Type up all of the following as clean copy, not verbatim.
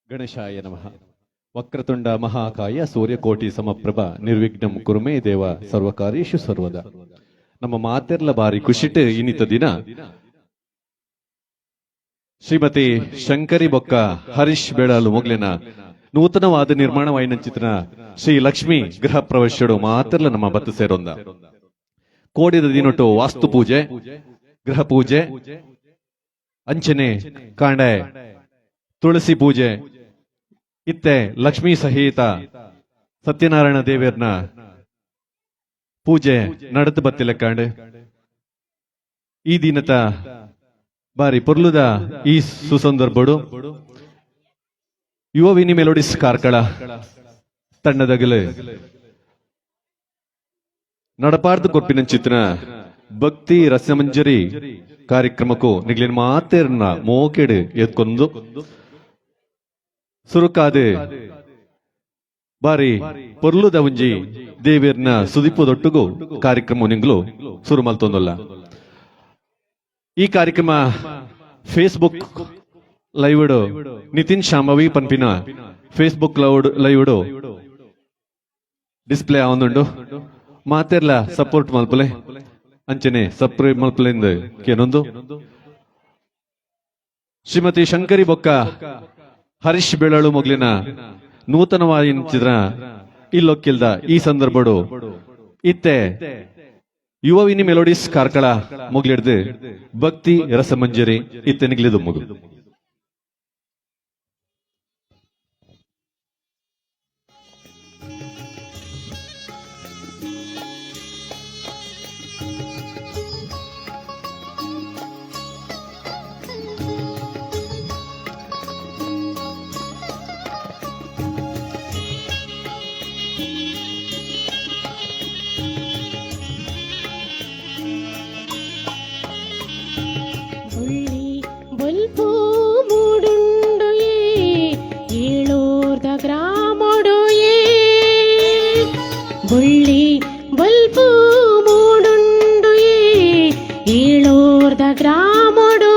ಗಣೇಶಾಯ ನಮಃ. ವಕ್ರತುಂಡ ಮಹಾಕಾಯ ಸೂರ್ಯಕೋಟಿ ಸಮಪ್ರಭ ನಿರ್ವಿಘ್ನಂ ಕುರುಮೇ ದೇವ ಸರ್ವಕಾರ್ಯೇಷು ಸರ್ವದ. ನಮ್ಮ ಮಾತೆರ್ಲ ಬಾರಿ ಖುಷಿಟ್ ಇನ್ನಿತ ದಿನ ಶ್ರೀಮತಿ ಶಂಕರಿ ಬೊಕ್ಕ ಹರೀಶ್ ಬೇಳಲು ಮೊಗ್ಲಿನ ನೂತನವಾದ ನಿರ್ಮಾಣವಾಯಿನಂಚಿತನ ಶ್ರೀ ಲಕ್ಷ್ಮಿ ಗೃಹ ಪ್ರವೇಶಡು ಮಾತೆರ್ಲ ನಮ್ಮ ಬತ್ತು ಸೇರೊಂದ ಕೋಡಿದ ದಿನೊಟ್ಟು ವಾಸ್ತು ಪೂಜೆ, ಗೃಹ ಪೂಜೆ, ಅಂಚನೆ ಕಾಂಡೆ ತುಳಸಿ ಪೂಜೆ ಇತ್ತೆ ಲಕ್ಷ್ಮೀ ಸಹಿತ ಸತ್ಯನಾರಾಯಣ ದೇವರ್ನ ಪೂಜೆ ನಡೆದು ಬತ್ತಿಲ್ಲ ಕಾಂಡೆ ಈ ದಿನದ ಬಾರಿ ಪೊರ್ಲುದ ಈ ಸುಸಂದರ್ಭಡು ಯುವ ವಿನಿ ಮೆಲೋಡಿಸ್ ಕಾರ್ಕಳ ತಂಡದಗಲು ನಡಪಾರ್ದು ಕೊಪ್ಪಿನ ಚಿತ್ರ ಭಕ್ತಿ ರಸಮಂಜರಿ ಕಾರ್ಯಕ್ರಮಕ್ಕೂ ನಿಗ್ಲಿನ ಮಾತೇರ್ನ ಮೋಕೆಡು ಎತ್ಕೊಂದು ಸುರುಕಾದ ಬಾರಿ ಪೊರ್ಲುದ ಒಂಜಿ ದೇವಿಯರ್ನ ಸುದಿಪ್ಪುದೊಟ್ಟುಗೂ ಕಾರ್ಯಕ್ರಮ ನಿಂಗ್ಲು ಸುರು ಮಲ್ತೊಂದಲ್ಲ. ಈ ಕಾರ್ಯಕ್ರಮ ಫೇಸ್ಬುಕ್ ಲೈವ್ಡು ನಿತಿನ್ ಶಾಂಭವಿ ಪನ್ಪಿನ ಫೇಸ್ಬುಕ್ ಲೈವ್ಡು ಡಿಸ್ಪ್ಲೇ ಆವೊಂದುಂಡು ಮಾತೆರ್ಲ ಸಪೋರ್ಟ್ ಮಲ್ಪಲೆ ಅಂಚನೆ ಸಪ್ರೇಟ್ ಮಲ್ಪಲೆಂದು ಕೇನೊಂದು ಶ್ರೀಮತಿ ಶಂಕರಿ ಬೊಕ್ಕ ಹರೀಶ್ ಬೇಳಲು ಮೊಗ್ಲಿನ ನೂತನವಾದ ಇಲ್ಲೊಕ್ಕಿಲ್ದ ಈ ಸಂದರ್ಭಡು ಇತ್ತೆ ಯುವ ವಿನಿ ಮೆಲೋಡಿಸ್ ಕಾರ್ಕಳ ಮೊಗ್ಲಿಡ್ದು ಭಕ್ತಿ ರಸಮಂಜರಿ ಇತ್ತೆ ನಿಗ್ಲಿದು ಮಗು ಬುಳ್ಳಿ ಬಲ್ಪು ಮೂಡುಂಡು ಏಳೋರ್ದ ಗ್ರಾಮೊಡು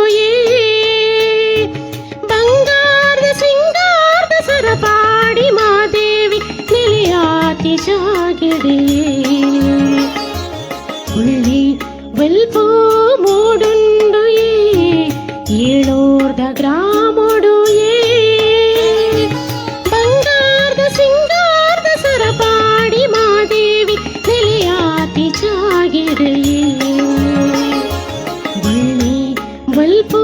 ಬಂಗಾರದ ಸಿಂಗಾರದ ಸರಪಾಡಿ ಮಾದೇವಿ ನೆಲೆಯಾತಿ ಜಾಗಿಡೆ ಬುಳ್ಳಿ ಬಲ್ಪು ಮೂಡುಂಡು ಏಳೋರ್ದ ಗ್ರಾಮೊಡು ಬಂಗಾರದ ಸಿಂಗಾರದ ಸರಪಾಡಿ ಮಾದೇವಿ ನೆಲೆಯಾತಿ ಜಾಗಿಡೆ ಬಳ್ಳಿ ಬಲ್ಪು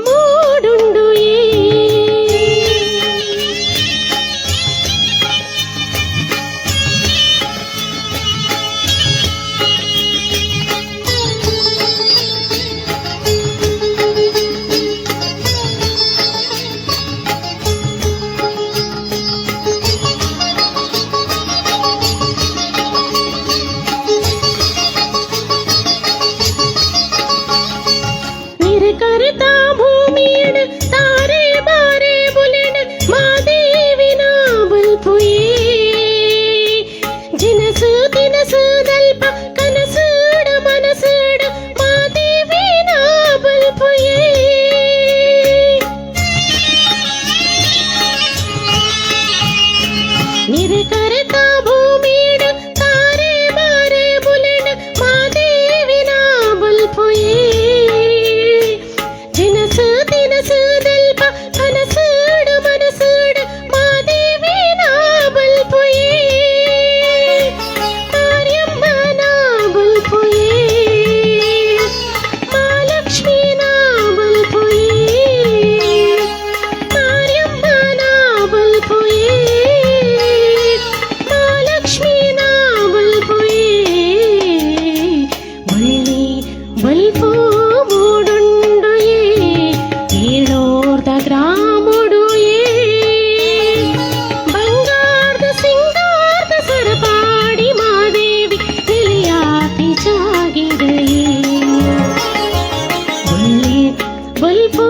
ಮೂಡುಂಡು करता भूमियड तारे बारे बुलेड मादेवी ना बल्पुये जिनसु तिनसु दल्प कनसुड मनसुड मादेवी ना बल्पुये करता भूमियड तारे बारे बुलेड मादेवी ना बल्पुये जिनसु तिनसु दल्प कनसुड मनसुड मादेवी ना बल्पुये मार्यम्म ना बल्पुये महालक्ष्मी ना बल्पुये मार्यम्म ना बल्पुये महालक्ष्मी ना बल्पुये बಳ್ಳಿ ಬಲ್ಪು ಮೂಡುಂಡು ಏಳೋರ್ದ ಗ್ರಾಮೊಡು ಬಂಗಾರದ ಸಿಂಗಾರದ ಸರಪಾಡಿ ಮಾದೇವಿ ನೆಲೆಯಾತಿ ಜಾಗಿಡೆ ಬಳ್ಳಿ ಬಲ್ಪು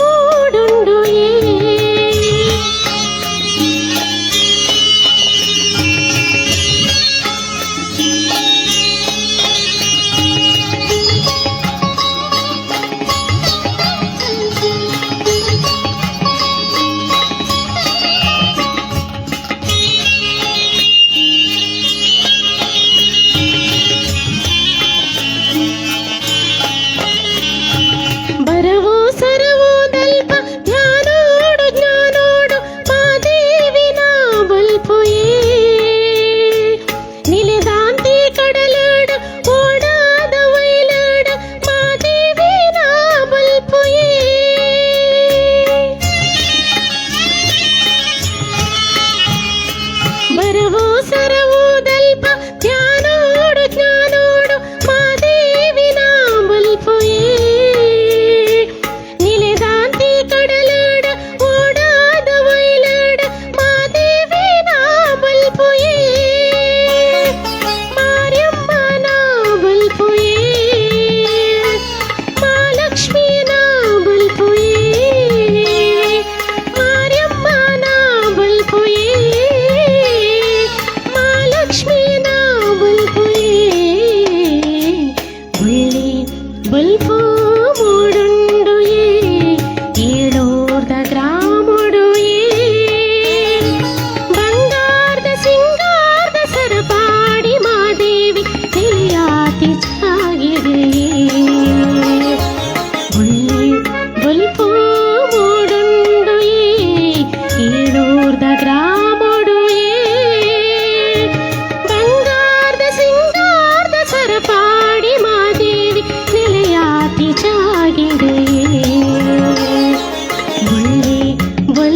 ಮೂಡುಂಡು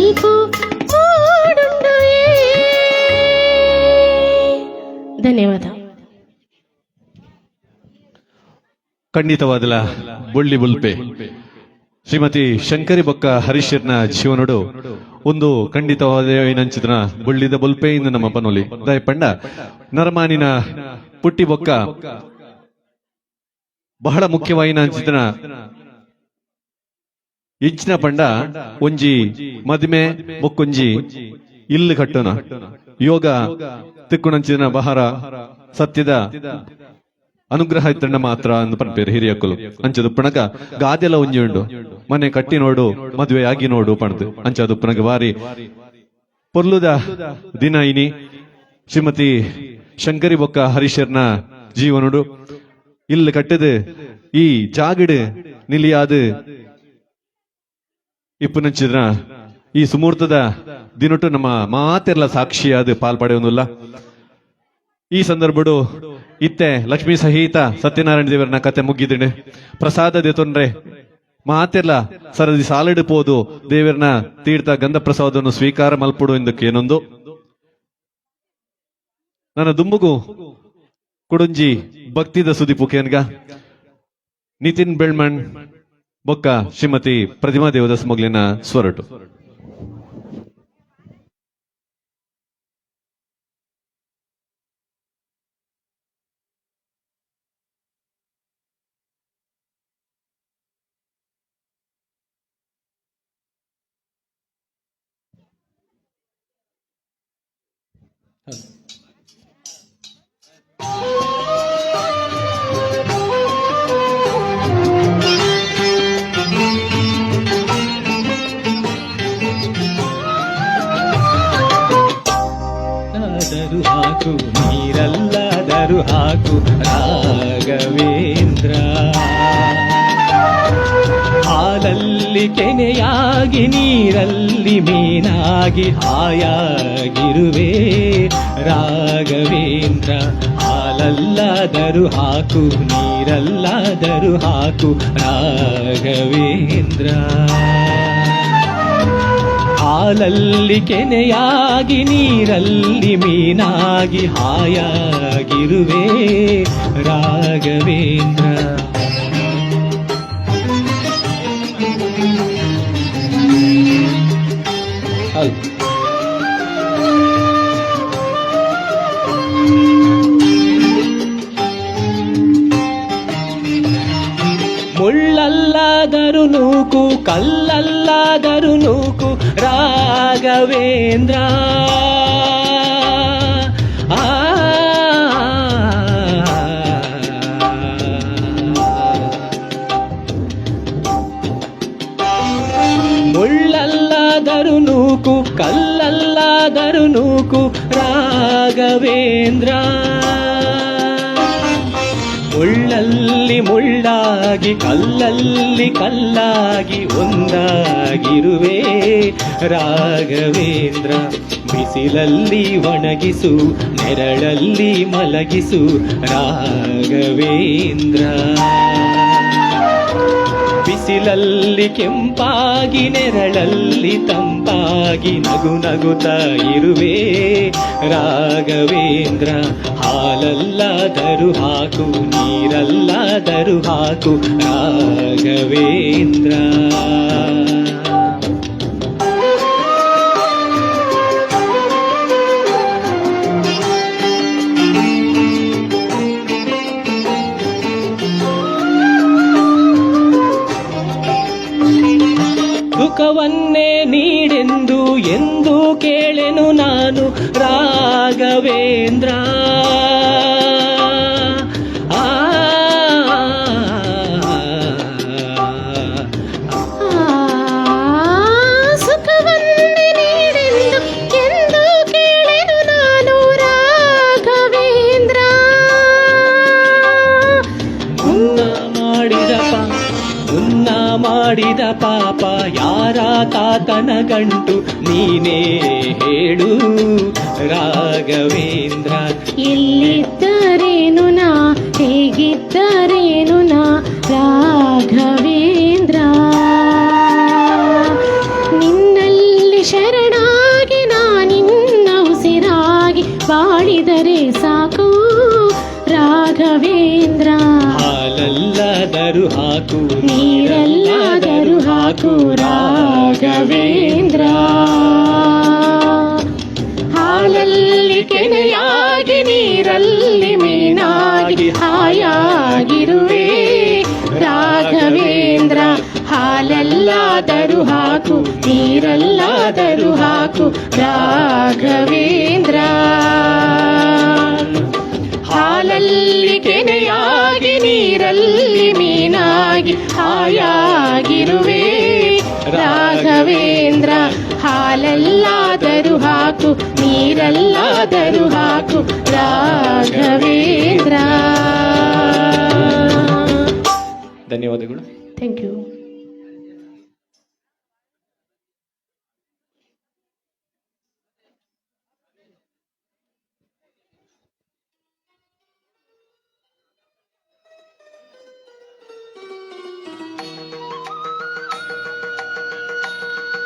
ಬಲ್ಪು ಮೂಡುಂಡು ಧನ್ಯವಾದ. ಖಂಡಿತವಾದಲ ಬೊಳ್ಳಿ ಬುಲ್ಪೆ ಶ್ರೀಮತಿ ಶಂಕರಿ ಬೊಕ್ಕ ಹರೀಶರ್ನ ಜೀವನಡು ಒಂದು ಖಂಡಿತವಾದ ಏನಂಚಿದ್ರ ಬೊಳ್ಳಿದ ಬುಲ್ಪೆ ಇಂದು ನಮ್ಮ ಪನೋಲಿ ದಯಪಂಡ ನರಮಾನಿನ ಪುಟ್ಟಿ ಬೊಕ್ಕ ಬಹಳ ಮುಖ್ಯವಾಯಿನ ಅಂಚಿದ್ರ ಇಚ್ಚಿನ ಪಂಡ ಒಂಜಿ ಮದ್ಮೆ ಬೊಕ್ಕೊಂಜಿ ಇಲ್ಲು ಕಟ್ಟುನ ಯೋಗ ತಿಕ್ಕುಣಂಚಿನ ಬಹಳ ಸತ್ಯದ ಅನುಗ್ರಹ ಇತ್ತಂಡ ಮಾತ್ರ ಅಂದು ಪನ್ಪೇರು ಹಿರಿಯಕ್ಕಲು ಅಂಚದು ಪುಣಕ ಗಾದೆಲ್ಲ ಒಂಜಿ ಉಂಡು ಮನೆ ಕಟ್ಟಿ ನೋಡು ಮದುವೆ ಆಗಿ ನೋಡು ಪಣದು ಅಂಚದು ಪುಣಕ ಬಾರಿ ಪೊರ್ಲುದ ದಿನ ಇನಿ ಶ್ರೀಮತಿ ಶಂಕರಿ ಬೊಕ್ಕ ಹರೀಶರ್ನ ಜೀವನುಡು ಇಲ್ಲಿ ಕಟ್ಟದು ಈ ಜಾಗಿಡು ನಿಲಿಯಾದು ಇಪ್ಪುನಂಚಿದ್ರ ಈ ಸುಮೂರ್ತದ ದಿನೊಟ್ಟು ನಮ್ಮ ಮಾತೆಲ್ಲ ಸಾಕ್ಷಿಯಾದ ಪಾಲ್ಪಡೆಯೊಂದಿಲ್ಲ. ಈ ಸಂದರ್ಭಡು ಇತ್ತೆ ಲಕ್ಷ್ಮೀ ಸಹಿತ ಸತ್ಯನಾರಾಯಣ ದೇವರನ್ನ ಕತೆ ಮುಗಿದಿಡೆ ಪ್ರಸಾದ ದೇತೊಂಡ್ರೆ ಮಾತೆಲ್ಲ ಸರದಿ ಸಾಲಿಡಿಪೋದು ದೇವರನ್ನ ತೀರ್ಥ ಗಂಧ ಪ್ರಸಾದವನ್ನು ಸ್ವೀಕಾರ ಮಲ್ಪಡು ಎಂದಕ್ಕೇನೊಂದು ನನ್ನ ದುಂಬುಗು ಕುಡುಂಜಿ ಭಕ್ತಿದ ಸುದಿಪು ಕೇನ್ಗ ನಿತಿನ್ ಬೆಳ್ಮಣ್ ಬೊಕ್ಕ ಶ್ರೀಮತಿ ಪ್ರತಿಮಾ ದೇವದಾಸ್ ಮೊಗ್ಲಿನ ಸ್ವರಟು. ಹಾಕು ನೀರಲ್ಲದರು ಹಾಕು ರಾಘವೇಂದ್ರ ಹಾಲಲ್ಲಿ ಕೆನೆಯಾಗಿ ನೀರಲ್ಲಿ ಮೀನಾಗಿ ಹಾಯಾಗಿರುವೆ ರಾಘವೇಂದ್ರ ಹಾಲಲ್ಲಾದರೂ ಹಾಕು ನೀರಲ್ಲಾದರೂ ಹಾಕು ರಾಘವೇಂದ್ರ ಹಾಲಲ್ಲಿ ಕೆನೆಯಾಗಿ ನೀರಲ್ಲಿ ಮೀನಾಗಿ ಹಾಯಾಗಿರುವೆ ರಾಘವೇಂದ್ರ ಮುಳ್ಳಲ್ಲಾದರೂ ನೂಕು ಕಲ್ಲಲ್ಲಾದರೂ ನೂಕು ರಾಘವೇಂದ್ರ ಮುಳ್ಳಲ್ಲಾದರೂ ನೂಕು ಕಲ್ಲಲ್ಲಾದರೂ ನೂಕು ರಾಘವೇಂದ್ರ ಮುಳ್ಳಲ್ಲಿ ಮುಳ್ಳಾಗಿ ಕಲ್ಲಲ್ಲಿ ಕಲ್ಲಾಗಿ ಒಂದಾಗಿರುವೆ ರಾಘವೇಂದ್ರ ಬಿಸಿಲಲ್ಲಿ ಒಣಗಿಸು ನೆರಳಲ್ಲಿ ಮಲಗಿಸು ರಾಘವೇಂದ್ರ ಬಿಸಿಲಲ್ಲಿ ಕೆಂಪಾಗಿ ನೆರಳಲ್ಲಿ ತಂಪಾಗಿ ನಗು ನಗುತ್ತಾ ಇರುವೆ ರಾಘವೇಂದ್ರ ಹಾಲಲ್ಲಾದರೂ ಹಾಕು ನೀರಲ್ಲಾದರೂ ಹಾಕು ರಾಘವೇಂದ್ರ ಸುಖವನ್ನೇ ನೀಡೆಂದು ಎಂದು ಕೇಳೆನು ನಾನು ರಾಘವೇಂದ್ರ ಸುಖವನ್ನೇ ನೀಡೆಂದು ಎಂದು ಕೇಳೆನು ನಾನು ರಾಘವೇಂದ್ರ ಮುನ್ನ ಮಾಡಿದ ಪಾಪ ಯಾರ ತಾತನ ಗಂಟು ನೀನೇ ಹೇಳು ರಾಘವೇಂದ್ರ ಎಲ್ಲಿದ್ದರೇನು ನಾ ಹೇಗಿದ್ದರೇನು ನಾ ರಾಘವೇಂದ್ರ ನಿನ್ನಲ್ಲಿ ರಾಘವೇಂದ್ರ ಹಾಲಲ್ಲಾದರೂ ಹಾಕು ನೀರಲ್ಲಾದರೂ ಹಾಕು ರಾಘವೇಂದ್ರ ಹಾಲಲ್ಲಿ ಕೆನೆಯಾಗಿ ನೀರಲ್ಲಿ ಮೀನಾಗಿ ಹಾಯಾಗಿರುವೆ ರಾಘವೇಂದ್ರ ಹಾಲಲ್ಲಾದರೂ ಹಾಕು ನೀರಲ್ಲಾದರೂ ಹಾಕು ರಾಘವೇಂದ್ರ ಹಾಲಲ್ಲಿ ಕೆನೆಯಾಗಿ ನೀರಲ್ಲಿ ಮೀನಾಗಿ ಹಾಯಾಗಿರುವೆ ರಾಘವೇಂದ್ರ ಹಾಲಲ್ಲಾದರೂ ಹಾಕು ನೀರಲ್ಲಾದರೂ ಹಾಕು ರಾಘವೇಂದ್ರ. ಧನ್ಯವಾದಗಳು. Thank you.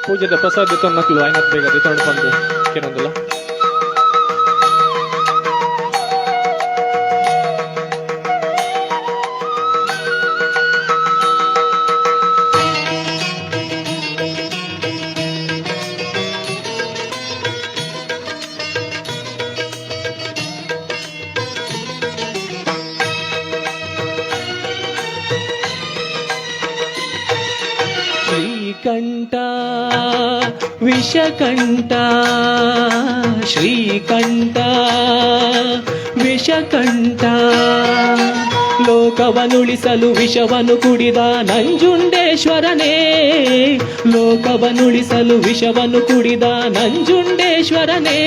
ಪೂಜೆದ ಪ್ರಸಾದ ದಿತೊಂದು ನಕ್ಲು ಐನತ್ ಬೇಗ ದಿತೊಂಡು ಬಂದು ಕೇನೊಂದಿಲ್ಲ. ಶ್ರೀಕಂಠ ವಿಷಕಂಠ ಶ್ರೀಕಂಠ ವಿಷಕಂಠ ಲೋಕವನುಳಿಸಲು ವಿಷವನ್ನು ಕುಡಿದ ನಂಜುಂಡೇಶ್ವರನೇ ಲೋಕವನುಳಿಸಲು ವಿಷವನ್ನು ಕುಡಿದ ನಂಜುಂಡೇಶ್ವರನೇ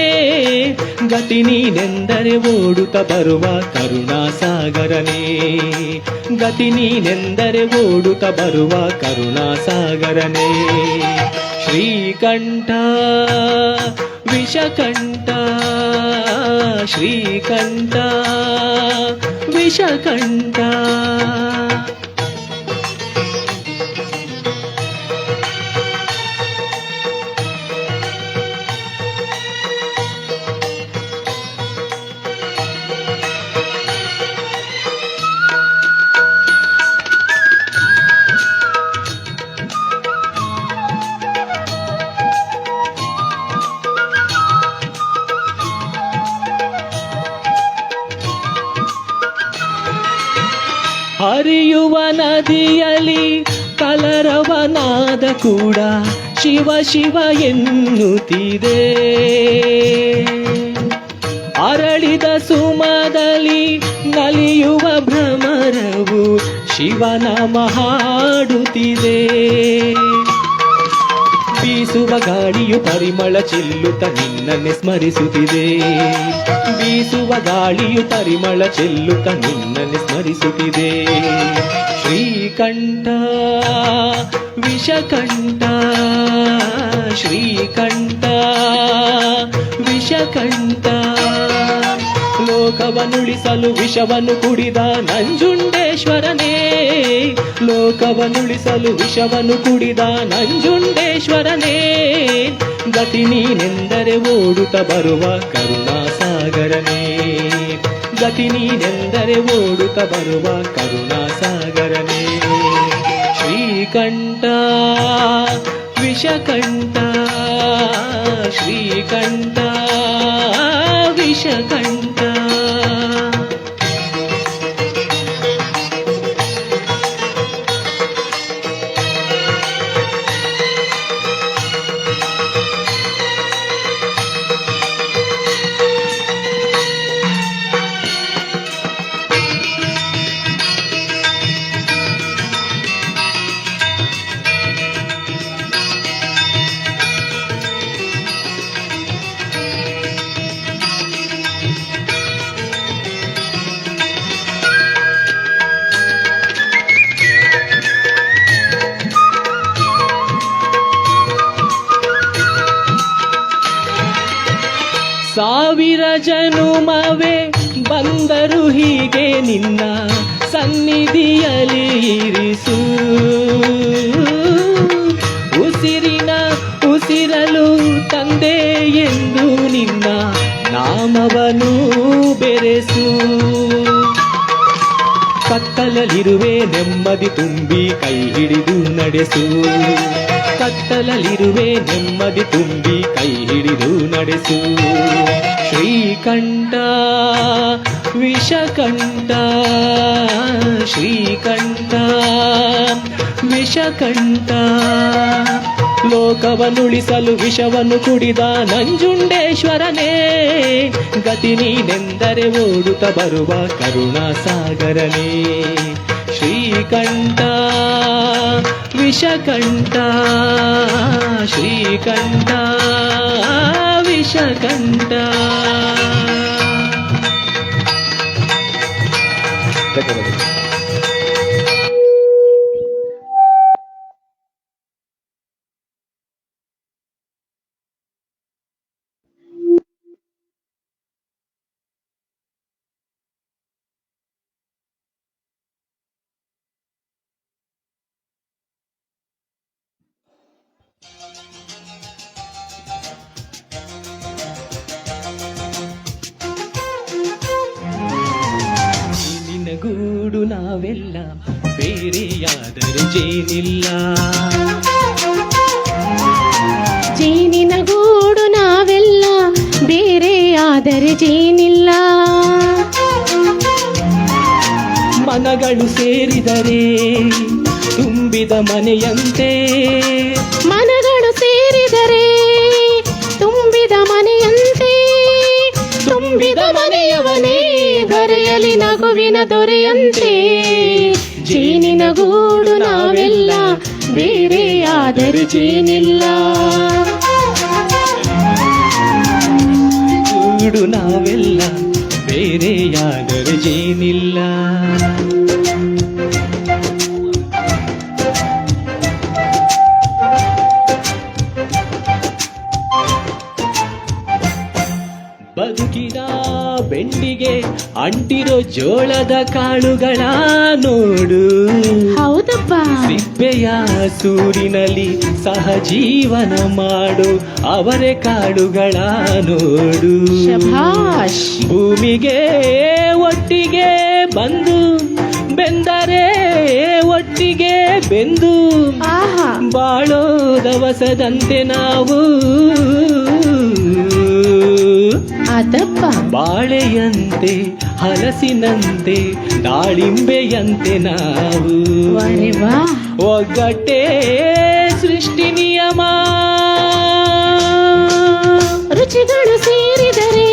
ಗತಿ ನೀನೆಂದರೆ ಓಡುತ್ತ ಬರುವ ಕರುಣಾಸಾಗರನೇ ಗತಿ ನೀನೆಂದರೆ ಓಡುತ್ತ ಬರುವ ಕರುಣಾಸಾಗರನೇ ಶ್ರೀಕಂಠ ವಿಷಕಂಠ ಶ್ರೀಕಂಠ ವಿಷಕಂಠ. ಹರಿಯುವ ನದಿಯಲ್ಲಿ ಕಲರವನಾದ ಕೂಡ ಶಿವ ಶಿವ ಎನ್ನುತ್ತಿದೆ ಅರಳಿದ ಸುಮದಲ್ಲಿ ನಲಿಯುವ ಭ್ರಮರವು ಶಿವನಾಮ ಹಾಡುತ್ತಿದೆ ಬೀಸುವ ಗಾಳಿಯು ಪರಿಮಳ ಚೆಲ್ಲುತ್ತ ನಿನ್ನನ್ನೇ ಸ್ಮರಿಸುತ್ತಿದೆ ಬೀಸುವ ಗಾಳಿಯು ಪರಿಮಳ ಚೆಲ್ಲುತ್ತ ನಿನ್ನನ್ನೇ ಸ್ಮರಿಸುತ್ತಿದೆ ಶ್ರೀಕಂಠ ವಿಷಕಂಠ ಶ್ರೀಕಂಠ ವಿಷಕಂಠ ಲೋಕವನುಳಿಸಲು ವಿಷವನ್ನು ಕುಡಿದ ನಂಜುಂಡೇಶ್ವರನೇ ಲೋಕವನುಳಿಸಲು ವಿಷವನ್ನು ಕುಡಿದ ನಂಜುಂಡೇಶ್ವರನೇ ಗತಿ ನೀನೆಂದರೆ ಓಡುತ್ತ ಬರುವ ಕರುಣಾಸಾಗರನೇ ಗತಿ ನೀನೆಂದರೆ ಓಡುತ್ತ ಬರುವ ಕರುಣಾಸಾಗರನೇ ಶ್ರೀಕಂಠ ವಿಷಕಂಠ ಶ್ರೀಕಂಠ ವಿಷಕಂಠ. ಸಾವಿರ ಜನುಮವೇ ಬಂದರು ಹೀಗೆ ನಿನ್ನ ಸನ್ನಿಧಿಯಲ್ಲಿ ಇರಿಸು ಉಸಿರಿನ ಉಸಿರಲು ತಂದೆ ಎಂದು ನಿನ್ನ ನಾಮವನ್ನು ಬೆರೆಸು ಕತ್ತಲಲ್ಲಿರುವೆ ನೆಮ್ಮದಿ ತುಂಬಿ ಕೈ ಹಿಡಿದು ನಡೆಸು. ಕತ್ತಲಲ್ಲಿರುವೆ ನೆಮ್ಮದಿ ತುಂಬಿ ಕೈ ಹಿಡಿದು ನಡೆಸು. ಶ್ರೀಕಂಠ ವಿಷಕಂಠ ಶ್ರೀಕಂಠ ವಿಷಕಂಠ ಲೋಕವನ್ನುಳಿಸಲು ವಿಷವನ್ನು ಕುಡಿದ ನಂಜುಂಡೇಶ್ವರನೇ ಗತಿ ನೀನೆಂದರೆ ಓಡುತ್ತ ಬರುವ ಕರುಣಾಸಾಗರನೇ. ಶ್ರೀಕಂಠ ವಿಷಕಂಠ ಶ್ರೀಕಂಠ ವಿಷಕಂಠ. ಗೂಡು ನಾವೆಲ್ಲ ಬೇರೆಯಾದರೆ ಜೇನಿಲ್ಲ. ಜೇನಿನ ಗೂಡು ನಾವೆಲ್ಲ ಬೇರೆಯಾದರೆ ಜೇನಿಲ್ಲ. ಮನಗಳು ಸೇರಿದರೆ ತುಂಬಿದ ಮನೆಯಂತೆ. ಮನಗಳು ಸೇರಿದರೆ ತುಂಬಿದ ಮನೆಯಂತೆ. ತುಂಬಿದ ಮನೆಯವನೇ ಧರೆಯಲಿ ನಗುವಿನ ದೊರೆಯಂತೆ. ಜೇನಿನ ಗೂಡು ನಾವೆಲ್ಲ ಬೇರೆಯಾದರೆ ಜೇನಿಲ್ಲ. ಗೂಡು ನಾವೆಲ್ಲ ಬೇರೆಯಾದರೆ ಜೇನಿಲ್ಲ. ಬದುಕಿನ ಬೆಂಡಿಗೆ ಅಂಟಿರೋ ಜೋಳದ ಕಾಳುಗಳ ನೋಡು. ಹೌದಪ್ಪ. ಸಿಪ್ಪೆಯ ಸೂರಿನಲ್ಲಿ ಸಹಜೀವನ ಮಾಡು ಅವರೆ ಕಾಳುಗಳ ನೋಡು. ಶಭಾಷ್. ಭೂಮಿಗೆ ಒಟ್ಟಿಗೆ ಬಂದು ಬೆಂದರೆ ಒಟ್ಟಿಗೆ ಬೆಂದು ಆಹಾ. ಬಾಳೋ ದವಸದಂತೆ ನಾವು. ಅದಪ್ಪ. ಬಾಳೆಯಂತೆ ಹಲಸಿನಂತೆ ದಾಳಿಂಬೆಯಂತೆ ನಾವು. ವರೆ ವಾ. ಒಗ್ಗಟ್ಟೆ ಸೃಷ್ಟಿ ನಿಯಮ. ರುಚಿಗಳು ಸೇರಿದರೆ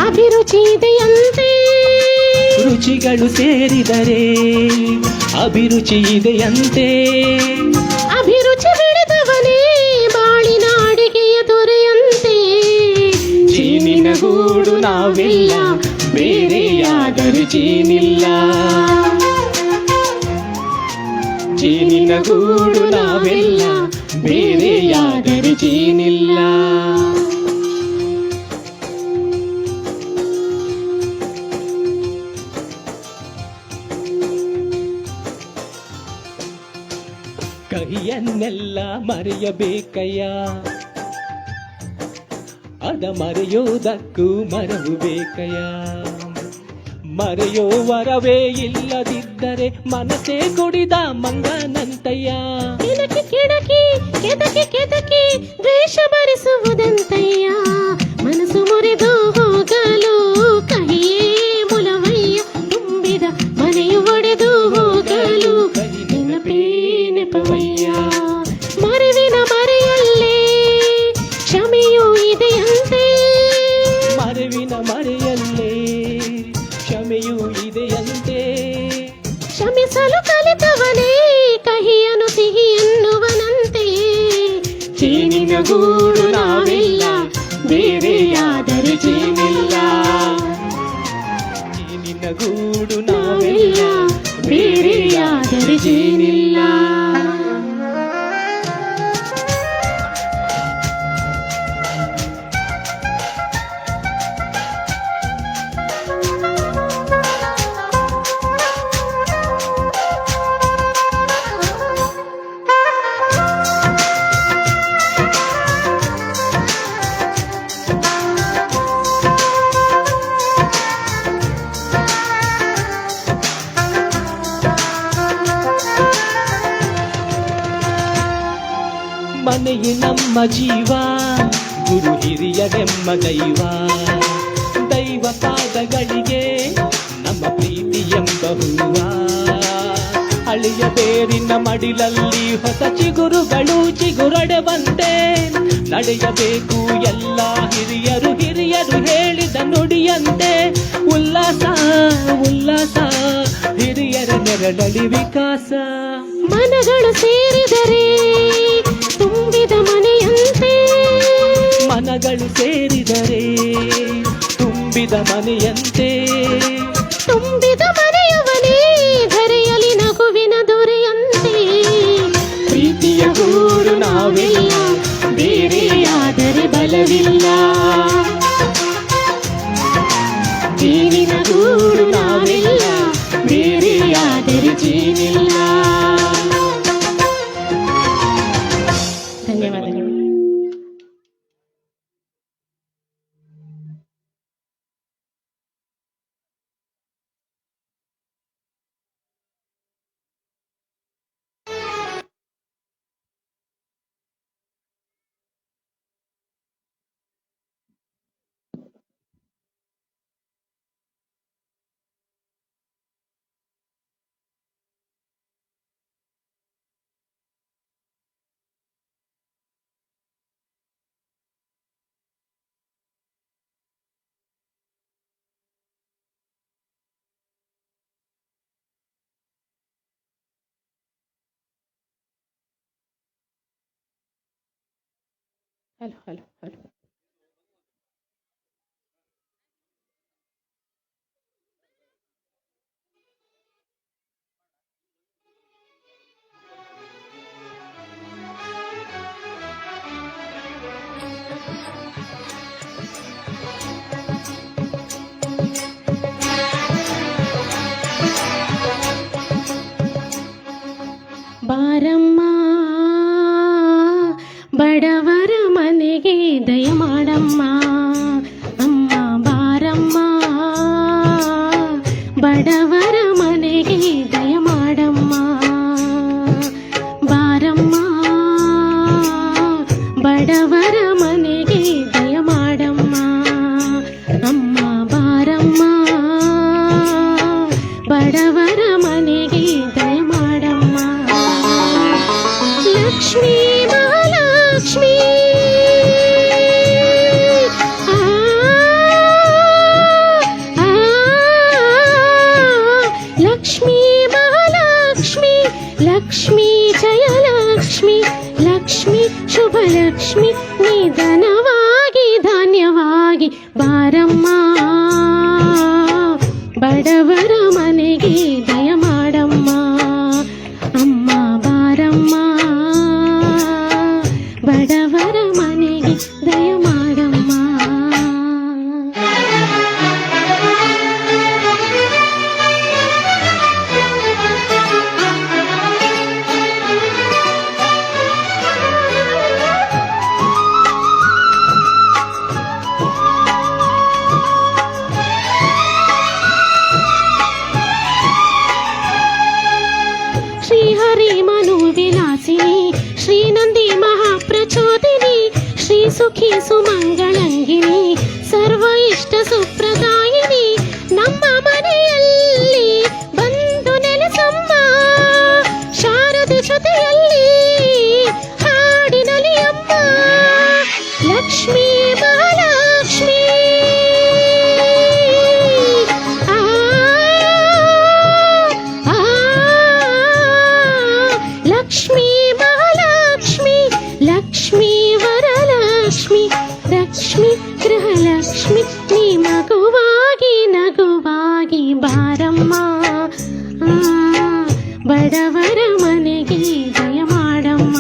ಅಭಿರುಚಿ ಇದೆಯಂತೆ. ರುಚಿಗಳು ಸೇರಿದರೆ ಅಭಿರುಚಿ ಇದೆಯಂತೆ. ಅಭಿರುಚಿ ಬೆಳೆದವನೇ ಬಾಳಿನ ಅಡಿಗೆಯ ದೊರೆಯಂತೆ. ಜೇನಿನ ಗೂಡು ನಾವೆಲ್ಲ ಬೇರೆಯಾದರೆ ಜೇನಿಲ್ಲ. ಜೇನಿನ ಗೂಡು ನಾವೆಲ್ಲ ಬೇರೆಯಾದರೆ ಜೇನಿಲ್ಲ. ಕಹಿಯನ್ನೆಲ್ಲ ಮರೆಯಬೇಕಯ್ಯ, ಅದ ಮರೆಯೋದಕ್ಕೂ ಮರವು ಬೇಕಯ್ಯ. ಮರೆಯೋ ವರವೇ ಇಲ್ಲದಿದ್ದರೆ ಮನಸ್ಸೇ ಕುಡಿದ ಮಂಗನಂತಯ್ಯ. ಕೆಣಕಿ ಕೆಣಕಿ ಕೆದಕಿ ಕೆದಕಿ ದ್ವೇಷ ಭರಿಸುವುದಂತಯ್ಯ. ಮನಸ್ಸು ಮುರಿದು ಹೋಗಲು ಕಹಿಯೇ ಮುಲವಯ್ಯ. ತುಂಬಿದ ಮನೆಯು ಒಡೆದು ಹೋಗಲು ನೆನಪೇ ನೆಪವಯ್ಯ. ಮರೆವಿನ ಮರೆಯಲ್ಲೇ ಕ್ಷಮೆಯೂ ಇದೆಯಂತೆ. ಮರೆವಿನ ಮರೆಯಲ್ಲೇ ಕ್ಷಮೆಯೂ ಇದೆಯಂತೆ. ಕ್ಷಮಿಸಲು ಕಲಿತವನೇ ಕಹಿಯನು ಸಿಹಿ ಎನ್ನುವನಂತೆ. ಜೇನಿನ ಗೂಡು ನಾವೆಲ್ಲ ಬೇರೆಯಾದರೆ ಜೇನಿಲ್ಲ. ಜೇನಿನ ಗೂಡು ನಾವೆಲ್ಲ ಬೇರೆಯಾದರೆ ಜೇನಿಲ್ಲ. ಮನೆಯೇ ನಮ್ಮ ಜೀವ, ಗುರು ಹಿರಿಯರೆಮ್ಮ ದೈವ. ದೈವ ಪಾದಗಳಿಗೆ ನಮ್ಮ ಪ್ರೀತಿ ಎಂಬ ಹೂವ. ಹಳೆಯ ಬೇರಿನ ಮಡಿಲಲ್ಲಿ ಹೊಸ ಚಿಗುರುಗಳು ಚಿಗುರಡೆವಂತೆ ನಡೆಯಬೇಕು ಎಲ್ಲ ಹಿರಿಯರು ಹಿರಿಯರು ಹೇಳಿದ ನುಡಿಯಂತೆ. ಉಲ್ಲಾಸ ಉಲ್ಲಾಸ ಹಿರಿಯರ ನೆರಳಲ್ಲಿ ವಿಕಾಸ. ಮನಗಳು ಸೇರಿದರೆ ತುಂಬಿದ ಮನೆಯಂತೆ, ಮನಗಳು ಸೇರಿದರೆ ತುಂಬಿದ ಮನೆಯಂತೆ. ತುಂಬಿದ ಮನೆಯವನೇ ಧರೆಯಲಿ ನಗುವಿನ ದೊರೆಯಂತೆ. ಪ್ರೀತಿಯ ಗೂಡು ನಾವೆಲ್ಲ, ಬೇರೆಯಾದರೆ ಬಲವಿಲ್ಲ. ಜೀನಿನ ಗೂಡು ನಾವೆಲ್ಲ, ಬೇರೆಯಾದರೆ ಜೀನಿಲ್ಲ. ಧನ್ಯವಾದಗಳು. Hello hello hello. ಬಾರಮ್ಮ ಬಡವರ ಮನೆಗೆ ದಯ ಮಾಡಮ್ಮ, ಅಮ್ಮ ಬಾರಮ್ಮ ಬಡವರ ಮನೆಗೆ ದಯ ಮಾಡಮ್ಮ. ಬಾರಮ್ಮ ಬಡವರ ಮನೆಗೆ ದಯ ಮಾಡಮ್ಮ, ಅಮ್ಮ ಬಾರಮ್ಮ ಬಡವರ ಮನೆಗೆ ದಯ ಮಾಡಮ್ಮ. ಲಕ್ಷ್ಮೀ ಮಹಾಲಕ್ಷ್ಮೀ ಆ, ಆ, ಲಕ್ಷ್ಮೀ ಮಹಾಲಕ್ಷ್ಮಿ, ಲಕ್ಷ್ಮೀ ಜಯಲಕ್ಷ್ಮಿ, ಲಕ್ಷ್ಮಿ ಶುಭಲಕ್ಷ್ಮಿ ನಿಧನವಾಗಿ ಧಾನ್ಯವಾಗಿ. ಬಾರಮ್ಮ ಬಡವರ ಮನೆಗೆ ದಯ ಮಾಡಮ್ಮ, ಅಮ್ಮ ಬಾರಮ್ಮ ಬಡವರ ಮನೆಗೆ ದಯ ಮಾಡಮ್ಮ. ಶ್ರೀಹರಿ ಮನು ವಿಲಾಸಿನಿ, ಶ್ರೀನಂದಿ ಮಹಾಪ್ರಚೋದಿನಿ, ಶ್ರೀ ಸುಖಿ ಸುಮಂಗಳಂಗಿನಿ, ಸರ್ವ ಇಷ್ಟ ಸುಪ್ರದಾಯಿನಿ. ನಮ್ಮ ಮನೆಯಲ್ಲಿ ಬಂದು ನೆಲೆಸಮ್ಮ, ಶಾರದೆ ಜೊತೆಯಲ್ಲಿ ಹಾಡಿನಲಿ ಅಮ್ಮ. ಲಕ್ಷ್ಮೀ ಮಹಾಲಕ್ಷ್ಮಿ ಆ, ಆ, ಲಕ್ಷ್ಮೀ ಮಹಾಲಕ್ಷ್ಮಿ, ಲಕ್ಷ್ಮೀ ವರಲಕ್ಷ್ಮಿ, ಲಕ್ಷ್ಮಿ ಗೃಹಲಕ್ಷ್ಮಿ ನೀ ಮಗುವಾಗಿ ನಗುವಾಗಿ. ಬಾರಮ್ಮ ಬಡವರ ಮನೆಗೆ ದಯ ಮಾಡಮ್ಮ,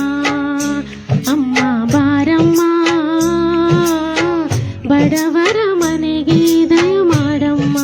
ಅಮ್ಮ ಬಾರಮ್ಮ ಬಡವರ ಮನೆಗೆ ದಯ ಮಾಡಮ್ಮ.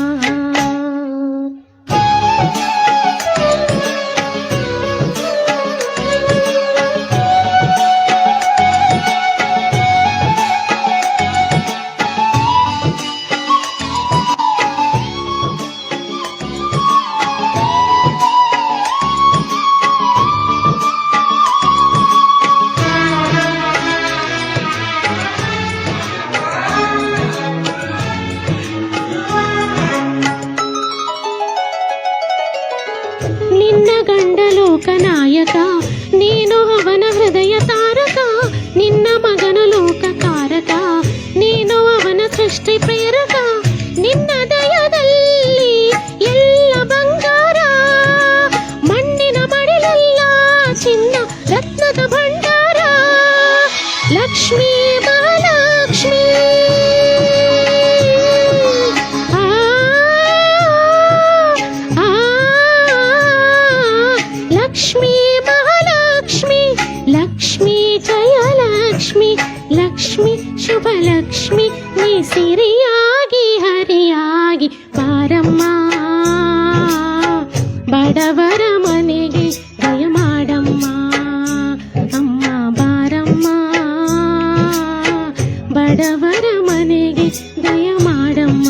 ಲಕ್ಷ್ಮೀ ಮಹಾಲಕ್ಷ್ಮಿ ಆ, ಆ, ಲಕ್ಷ್ಮೀ ಮಹಾಲಕ್ಷ್ಮಿ ಲಕ್ಷ್ಮೀ ಜಯ ಲಕ್ಷ್ಮಿ ಲಕ್ಷ್ಮಿ ಶುಭ ಲಕ್ಷ್ಮಿ ನೀ ಸಿರಿಯಾಗಿ ಹರಿಯಾಗಿ ಬಾರಮ್ಮ ಬಡವರ ಮನೆಗೆ ದಯ ಮಾಡಮ್ಮ ಅಮ್ಮ ಬಾರಮ್ಮ ಬಡವರ ಮನೆಗೆ ದಯ ಮಾಡಮ್ಮ.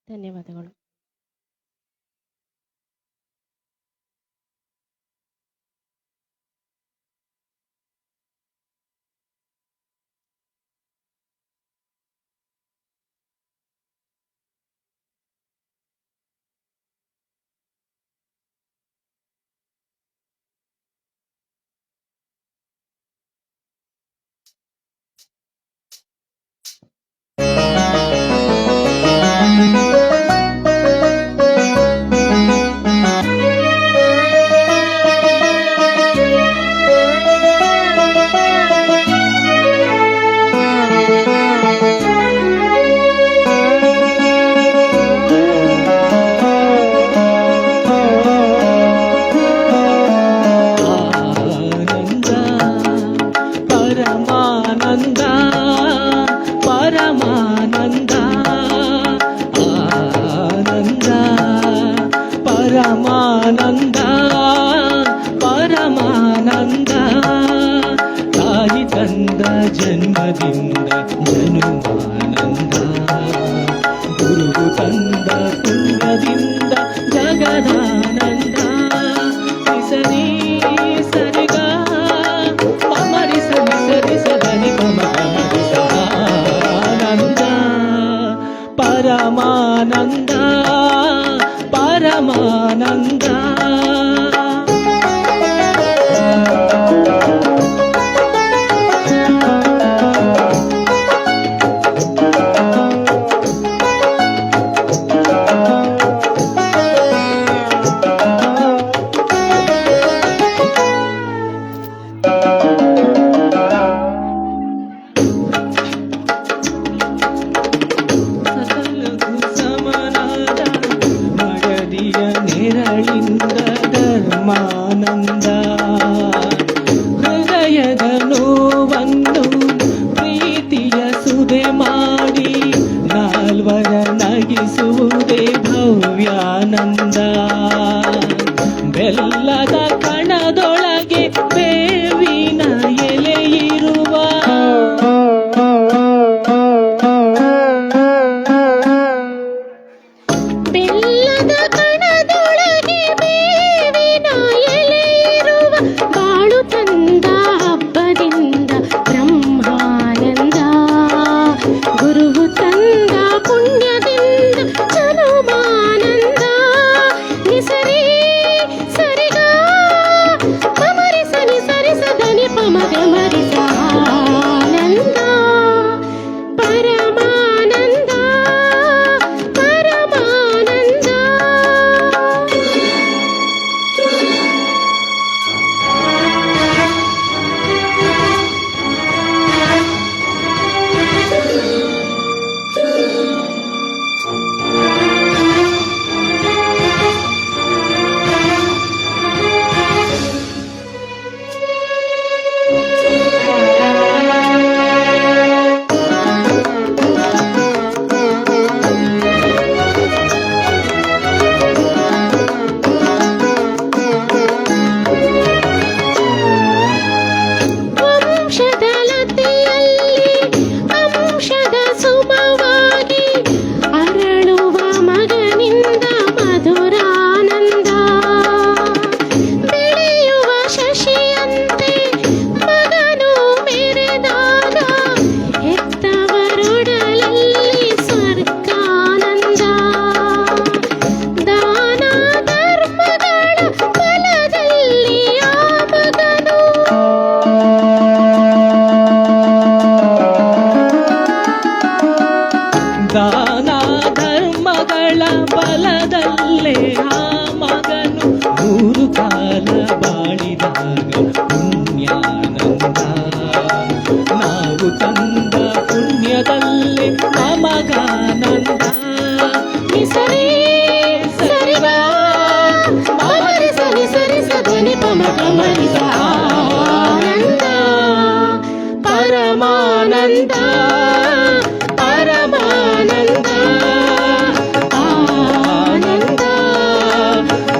ಧನ್ಯವಾದಗಳು. ಪರಮಾನಂದ ಪರಮಾನಂದ ತಾಯಿ ತಂದ ಜನ್ಮದಿಂದ ಜನುಮಾನಂದ ಗುರು ತಂದ ಪುಣ್ಯದಿಂದ ಜಗದಾನಂದ ಸರಿ ಸರಿಗ ಮಮರಿ ಸರಿ ಸರಿ ಸದನಿ ಮಮರಿಸ ಆನಂದ ಪರಮಾನಂದ ಪರಮಾನಂದ ನೆರಳಿಂದ ದಾನ ಧರ್ಮಗಳ ಬಲದಲ್ಲೇ ಆ ಮಗನು 3 ಕಾಲ ಬಾಳಿದಾಗ ಪುಣ್ಯಾನಂದ. ನಾವು ತಂದ ಪುಣ್ಯದಲ್ಲೇ ನಮಗಾನಂದ. ಸರಿ ಸರಿ ಗ ಮರಿ ಸರಿ ಸರಿ ಸದನಿ ಪಮ ಪಮರಿ ಆನಂದ ಪರಮಾನಂದ ಪರಮಾನಂದ ಆನಂದ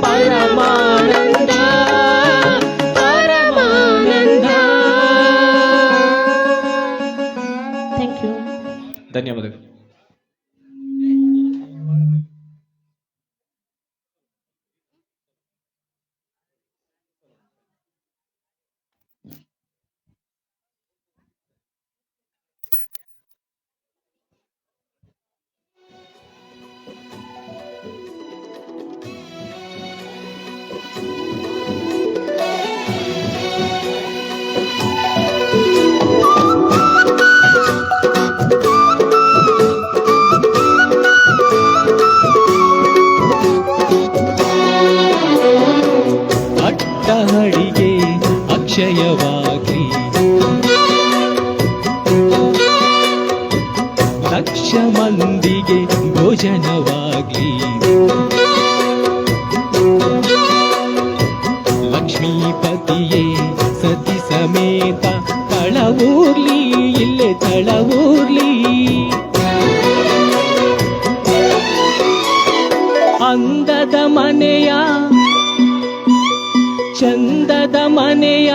ಪರಮಾನಂದ ಪರಮಾನಂದ. Thank you. ಧನ್ಯವಾದಗಳು. ಅಟ್ಟಹಳಿಗೆ ಅಕ್ಷಯವಾಗಿ ಲಕ್ಷ ಮಂದಿಗೆ ಭೋಜನವಾಗ್ಲಿ. ಲಕ್ಷ್ಮೀಪತಿಯೇ ಸತಿ ಸಮೇತ ತಳವೂರ್ಲಿ ಇಲ್ಲೇ ತಳವೂರ್ಲಿ. ಅಂದದ ಮನೆಯ ಚಂದದ ಮನೆಯ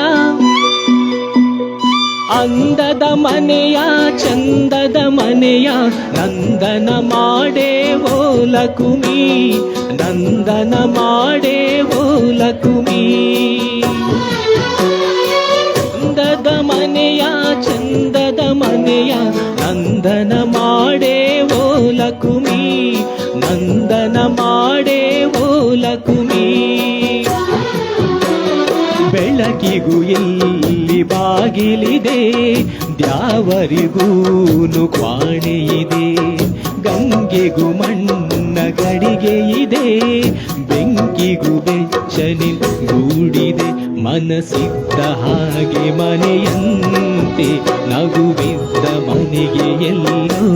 ಅಂದದ ಮನೆಯ ಚಂದದ ಮನೆಯ ನಂದನ ಮಾಡೇವೋ ಲಕುಮಿ ನಂದನ ಮಾಡೇವೋ ಲಕುಮಿ. ಅಂದದ ಮನೆಯ ಚಂದದ ಮನೆಯ ನಂದನ ಮಾಡೇವೋ ಲಕುಮಿ ನಂದನ ಮಾಡೇವೋ ಲಕುಮಿ. ಬೆಳಕಿಗೂ ಎಲ್ಲಿ ಬಾಗಿಲಿದೆ ದ್ಯಾವರಿಗೂನು ಕ್ವಾಣೆಯಿದೆ. ಗಂಗೆಗೂ ಮಣ್ಣ ಗಡಿಗೆ ಇದೆ ಬೆಂಕಿಗೂ ಬೆಚ್ಚನೆ ಗೂಡಿದೆ. ಮನಸ್ಸಿದ್ದ ಹಾಗೆ ಮನೆಯಂತೆ ನಗುವಿದ್ದ ಮನೆಗೆ ಎಲ್ಲೋ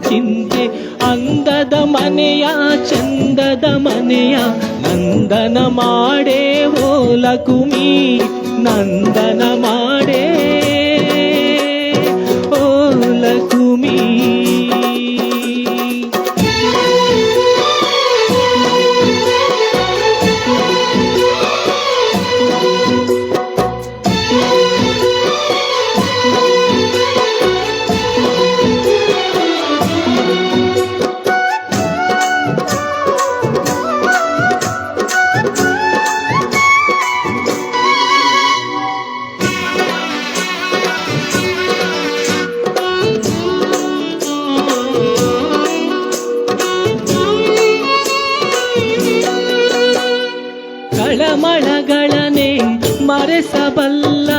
ಚಿಂತೆ. ಅಂದದ ಮನೆಯ ಚಂದದ ಮನೆಯ ನಂದನ ಮಾಡೇವೋ ಲಕುಮಿ ನಂದನ ಮಾಡೇ ಓ ಲಕುಮಿ. ಕಳಮಳಗಳನೆ ಮರೆಸಬಲ್ಲ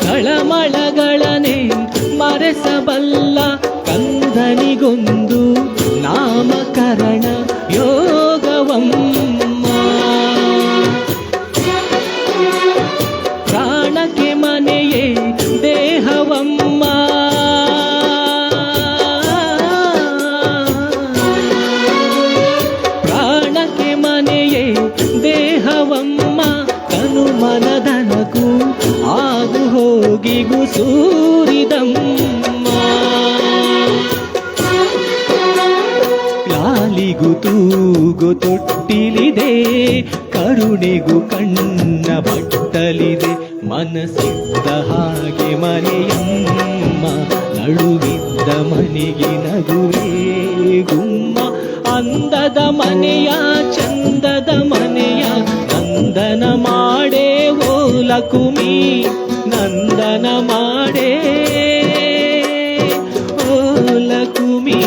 ಕಳಮಳಗಳನೆ ಮರೆಸಬಲ್ಲ ಕಂದನಿಗೊಂದು ನಾಮಕರಣ ಯೋಗವಮ್ಮ. ಪ್ರಾಣಕ್ಕೆ ಮನೆಯೇ ದೇಹವಮ್ಮ. ಪ್ರಾಣಕ್ಕೆ ಮನೆಯೇ ದೇಹವಮ್ಮ. ತನು ಮನದನಗೂ ಆಗು ಹೋಗಿಗೂ ಸೂರಿದಮ್ಮ. ಲಾಲಿಗೂ ತೂಗು ತೊಟ್ಟಿಲಿದೆ ಕರುಣೆಗೂ ಕಣ್ಣ ಬಟ್ಟಲಿದೆ. ಮನಸ್ಸಿದ್ದ ಹಾಗೆ ಮನೆಯಮ್ಮ ನಡುವಿದ್ದ ಮನೆಗೆ ನಗುವೇ ಗುಮ್ಮ. ಅಂದದ ಮನೆಯ ಚಂದದ ಮನೆಯ ನಂದನ ಮಾಡೇವೋ ಲಕುಮಿ ನಂದನ ಮಾಡೇ ಓ ಲಕುಮಿ.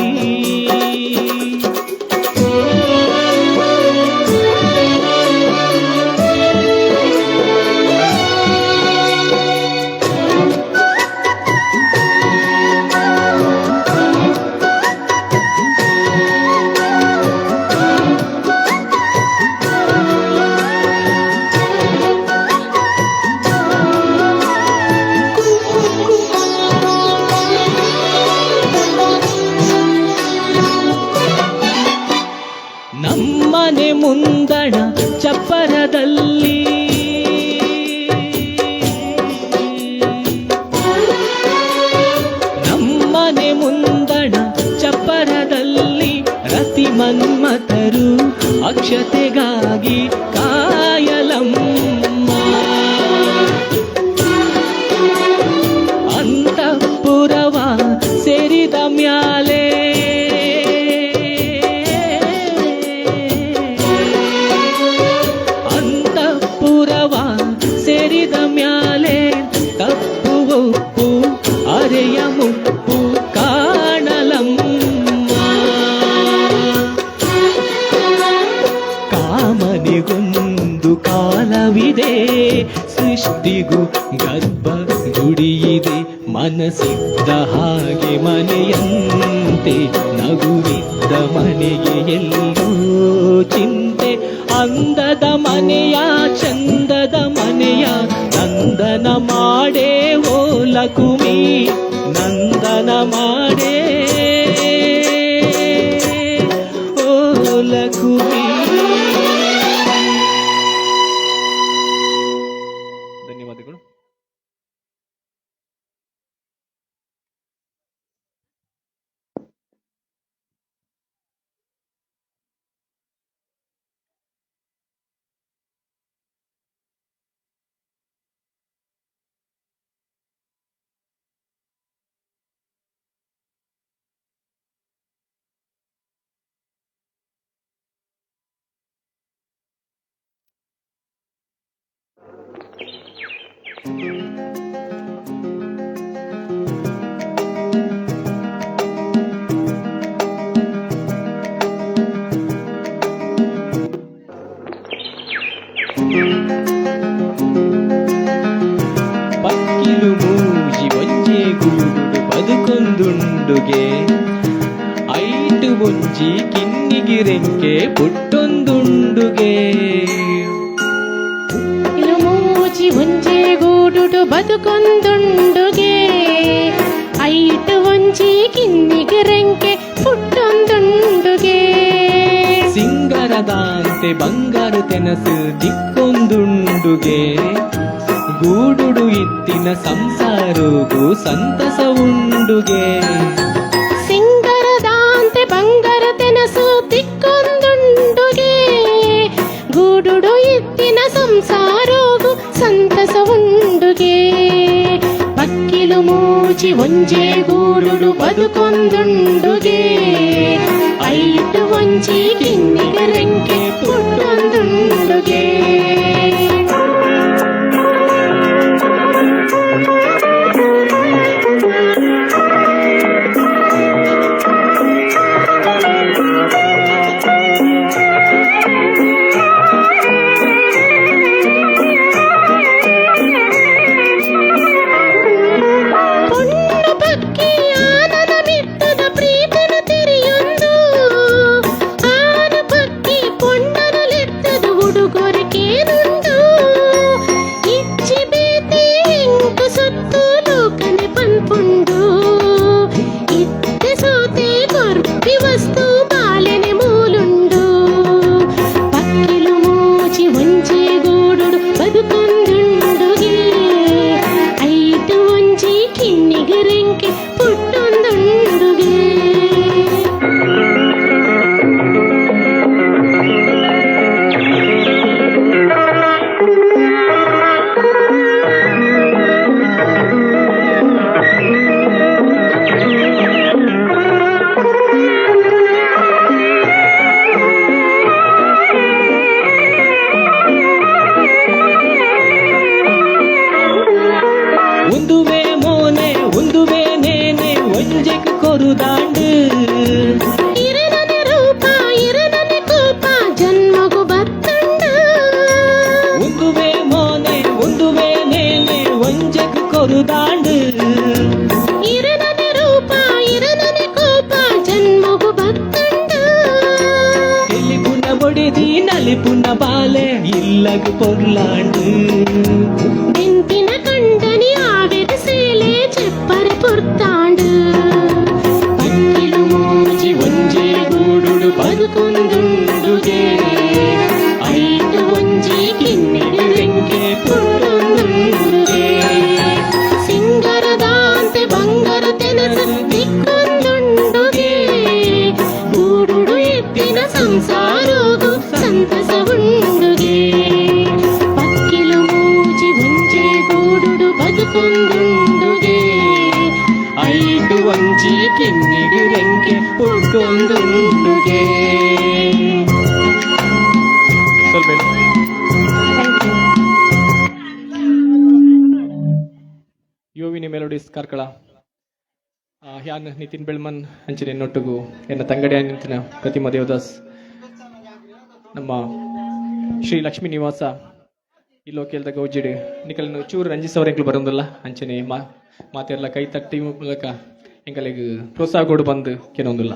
ಸುರಕ್ಷತೆಗಾಗಿ ಕಾಯಲಮ್ಮ. ಅಂತಃಪುರವ ಸೇರಿದ ಮ್ಯಾಲೆ ಅಂತಃಪುರವ ಸೇರಿದ ಮ್ಯಾಲೆ ತಪ್ಪು ಒಪ್ಪು ಅರೆಯ ಮುಪ್ಪು ಕಾಣಲಮ್ಮ. ಕಾಮನಿಗೊಂದು ಕಾಲವಿದೆ, ಸೃಷ್ಟಿಗೂ ಗರ್ಭ ಗುಡಿಯಿದೆ. ಮನಸ್ಸಿದ್ದ ಹಾಗೆ ಮನೆಯಂತೆ, ನಗುವಿದ್ದ ಮನೆಗೆ ಎಲ್ಲೋ ಚಿಂತೆ. ಅಂದದ ಮನೆಯ ಚಂದದ ಮನೆಯ ನಂದನ ಮಾಡೇ ಓ ಲಕುಮಿ, ನಂದನ ಮಾಡೇ ಓ ಲಕುಮಿ. ಧನ್ಯವಾದಗಳು. ಪಕ್ಕಿಲು ಮೂಜಿ ಒಂಜೆ ಗೂಡುಡು ಬದುಕೊಂದುಂಡುಗೆ, ಐಟು ಒಂಜಿ ಕಿನ್ನಿಗಿರೆಂಕೆ ಪುಟ್ಟೊಂದುಂಡುಗೆ. ಮೂಜಿ ಒಂಜೆ ಗೂಡುಡು ಬದುಕೊಂದುಂಡುಗೆ, ಐಟು ಒಂಜಿ ಕಿನ್ನಿಗಿರೆಂಕೆ ಪುಟ್ಟೊಂದುಂಡುಗೆ. ಸಿಂಗರದಾಂತೆ ಬಂಗಾರು ತೆನಸು ದಿಕ್ಕೊಂದುಂಡುಗೆ, ಗೂಡುಡು ಇತ್ತಿನ ಸಂಸಾರಗೂ ಸಂತಸ ಉಂಡುಗೆ. ಸಿಂಗರದಾಂತೆ ಬಂಗಾರ ತೆನಸು ದಿಕ್ಕೊಂದುಂಡುಗೆ, ಗೂಡುಡು ಇತ್ತಿನ ಸಂಸಾರೋಗು ಸಂತಸ ಉಂಡುಗೆ. ಪಕ್ಕಿಲು ಮೂಜಿ ಒಂಜೆ ಗೂಡುಡು ಬದುಕೊಂದುಂಡುಗೆ, ಐಟು ಒಂಜಿ ಕಿನ್ನಿಗರೆಂಕೆ ಪುಟ್ಟೊಂದುಂಡುಗೆ. ಕೊರುದಾಂಡು ಇರನನೆ ರೂಪ ಇರನನೆ ಕೋಪ ಜನ್ಮಗು ಬತ್ತಂಡ ಒಂದುವೆ ಮೋನೆ ಒಂದುವೆ ನೇನೆ ಒಂಜಗ್ ಕೊರುದಾಂಡು ಇರನನೆ ರೂಪ ಇರನನೆ ಕೋಪ ಜನ್ಮಗು ಬತ್ತಂಡ ಎಲಿಪುನ ಬೊಡಿದಿ ನಲಿಪುನ ಬಾಲೆ ಇಲ್ಲಗ್ ಪೊರ್ಲಾಂಡು ಬೆಂಪಿನ ಕಂಡನಿ ಆವೆದ ಸೇಲೆ ಚೆಪ್ಪರ ಪುರ್ತಾಂಡು ಬದುಕೊಂದುಂಡುಗೆ ಐದು ಒಂಜಿ ಕಿನ್ನೆಗೆ ಬೆಂಕೆ ಪುಟ್ಟೊಂದುಂಡುಗೆ ಸಿಂಗರದಾಂತೆ ಬಂಗಾರ ತೆನಸು ದಿಕ್ಕೊಂದುಂಡುಗೆ ಗೂಡುಡು ಎತ್ತಿನ ಸಂಸಾರೋಗು ಪುಟ್ಟೊಂದುಂಡುಗೆ ಐಟು ಒಂಜಿ ಕಿನ್ನಿಡು ರೆಂಕೆ ಪುಟ್ಟೊಂದುಂಡುಗೆ. ಸ್ವಲ್ಪ ಯೋವಿನಿ ಮೆಲೋಡಿಸ್ ಕಾರ್ಕಳ ಹ್ಯಾನ್ ನಿತಿನ್ ಬೆಳ್ಮನ್ ಅಂಚನೆ ನೊಟ್ಟುಗು ಎನ್ನ ತಂಗಡಿ ನಿಂತಿನ ಪ್ರತಿಮಾ ದೇವದಾಸ್ ನಮ್ಮ ಶ್ರೀ ಲಕ್ಷ್ಮೀ ನಿವಾಸ ಇಲ್ಲೋ ಕೇಳ್ದ ಗೌಜಿಡು ನಿಕಲ್ನು ಚೂರು ರಂಜಿಸವ್ರ ಎಂಕ್ಲು ಬರೋದಿಲ್ಲ ಅಂಚನೆ ಮಾತೆಲ್ಲ ಕೈ ತಟ್ಟಿ ಮೂಲಕ ಎಂಕಲಿಗೆ ಪ್ರೋತ್ಸಾಹ ಕೊಡು ಬಂದು ಕೆಲವೊಂದಿಲ್ಲ.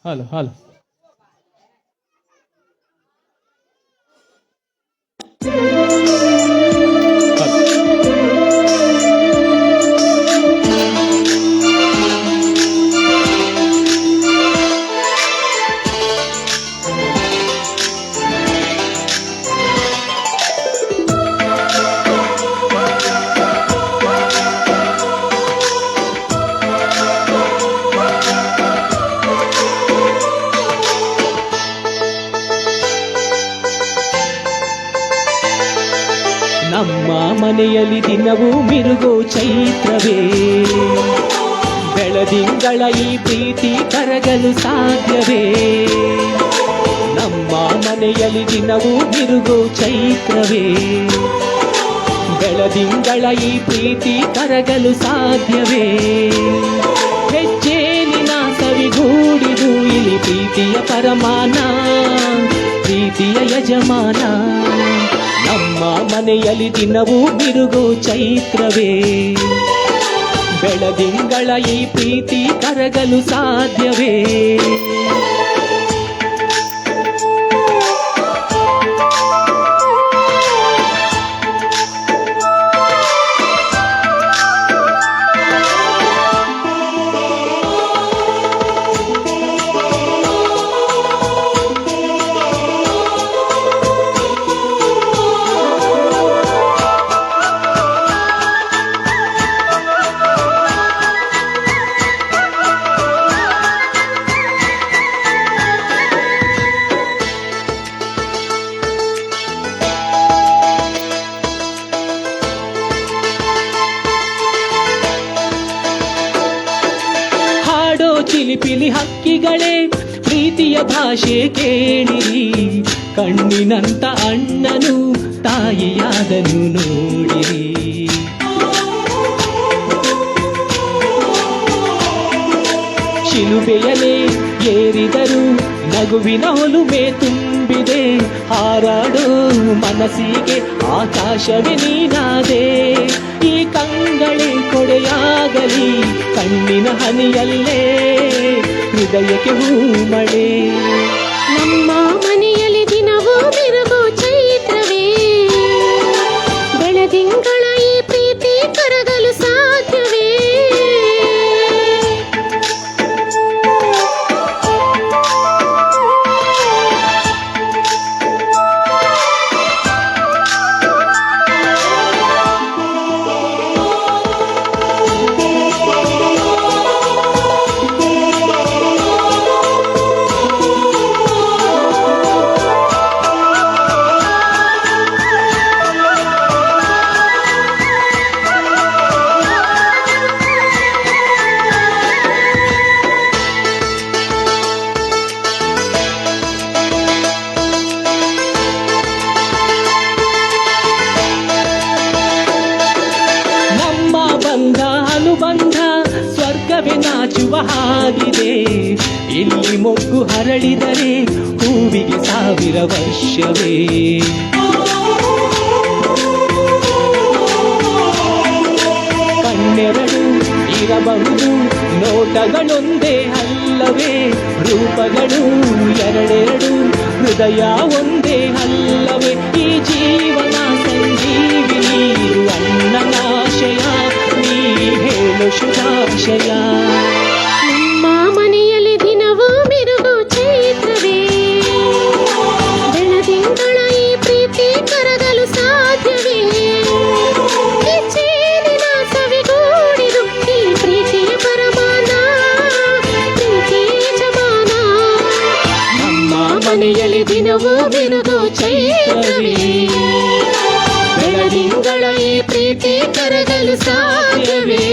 ಹಾಲು ಹಾಲು. ನಮ್ಮ ಮನೆಯಲ್ಲಿ ದಿನವೂ ಮಿರುಗೋ ಚೈತ್ರವೇ, ಬೆಳದಿಂಗಳ ಈ ಪ್ರೀತಿ ಕರಗಲು ಸಾಧ್ಯವೇ? ನಮ್ಮ ಮನೆಯಲ್ಲಿ ದಿನವೂ ಮಿರುಗೋ ಚೈತ್ರವೇ, ಬೆಳದಿಂಗಳ ಈ ಪ್ರೀತಿ ಕರಗಲು ಸಾಧ್ಯವೇ? ಹೆಜ್ಜೇನಿನ ಸವಿಗೂಡಿದು ಇಲ್ಲಿ ಪ್ರೀತಿಯ ಪರಮಾನ, ಪ್ರೀತಿಯ ಯಜಮಾನ. ನಮ್ಮ ಮನೆಯಲ್ಲಿ ದಿನವೂ ಮಿರುಗೋ ಚೈತ್ರವೇ, ಬೆಳದಿಂಗಳ ಈ ಪ್ರೀತಿ ಕರಗಲು ಸಾಧ್ಯವೇ? ಚಿಲಿಪಿಲಿ ಹಕ್ಕಿಗಳೇ ಪ್ರೀತಿಯ ಭಾಷೆ ಕೇಳಿರಿ, ಕಣ್ಣಿನಂತ ಅಣ್ಣನು ತಾಯಿಯಾದನು ನೋಡಿರಿ. ಶಿಲುಬೆಯಲೇ ಏರಿದರು ನಗುವಿನ ಒಲುಮೆ ತುಂಬಿದೆ, ಹಾರಾಡೋ ಮನಸ್ಸಿಗೆ ಆಕಾಶವೇ ನೀನಾದೆ. ಈ ಕಂಗಳೇ ಕೊಡೆಯಾಗಲಿ ಕಣ್ಣಿನ ಹನಿಯಲ್ಲೇ ಹೃದಯಕ್ಕೆ ಹೂಮಳೆ. ನಮ್ಮ ಮನೆಯಲ್ಲಿ ದಿನವೂ ಮಿರುಗೋ ಚೈತ್ರವೇ, ಬೆಳದಿಂಗಳ ಈ ಪ್ರೀತಿ ಕರಗಲು ಸಾಧ್ಯವೇ? ಅನುಬಂಧ ಸ್ವರ್ಗವೇ ನಾಚುವ ಹಾಗಿದೆ, ಇಲ್ಲಿ ಮೊಗ್ಗು ಹರಳಿದರೆ ಹೂವಿಗೆ 1000 ವರ್ಷವೇ. ಕಣ್ಣೆರಡು ಇರಬಹುದು ನೋಟಗಳೊಂದೇ ಅಲ್ಲವೇ, ರೂಪಗಳು ಎರಡೆರಡು ಹೃದಯ ಒಂದೇ ಅಲ್ಲವೇ? ಈ ಜೀವನ ಸಂಜೀವಿನಿ ಅನ್ನನಾಶಯ, ನೀ ಹೇಳು ಶುಭಾಶಯ. ನಮ್ಮ ಮನೆಯಲ್ಲಿ ದಿನವೂ ಮಿರುಗೋ ಚೈತ್ರವೇ, ಬೆಳದಿಂಗಳ ಈ ಪ್ರೀತಿ ಕರಗಲು ಸಾಧ್ಯವೇ? ಹೆಜ್ಜೇನಿನ ಸವಿಗೂಡಿದು ಈ ಪ್ರೀತಿಯ ಪರಮಾನ, ಪ್ರೀತಿಯ ಯಜಮಾನ. ನಮ್ಮ ಮನೆಯಲ್ಲಿ ದಿನವೂ ಮಿರುಗೋ ಚೈತ್ರವೇ, ಬೆಳದಿಂಗಳ ಈ ಪ್ರೀತಿ ಕರಗಲು ಸಾಧ್ಯವೇ?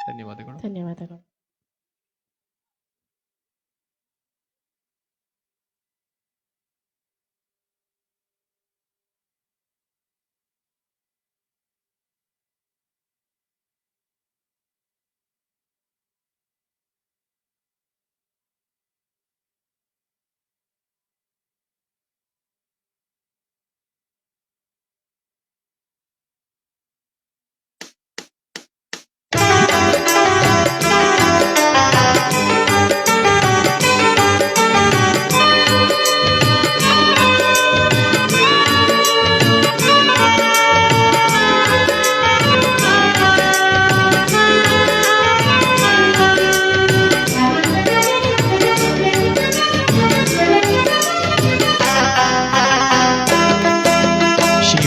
ಧನ್ಯವಾದಗಳು. ಧನ್ಯವಾದಗಳು.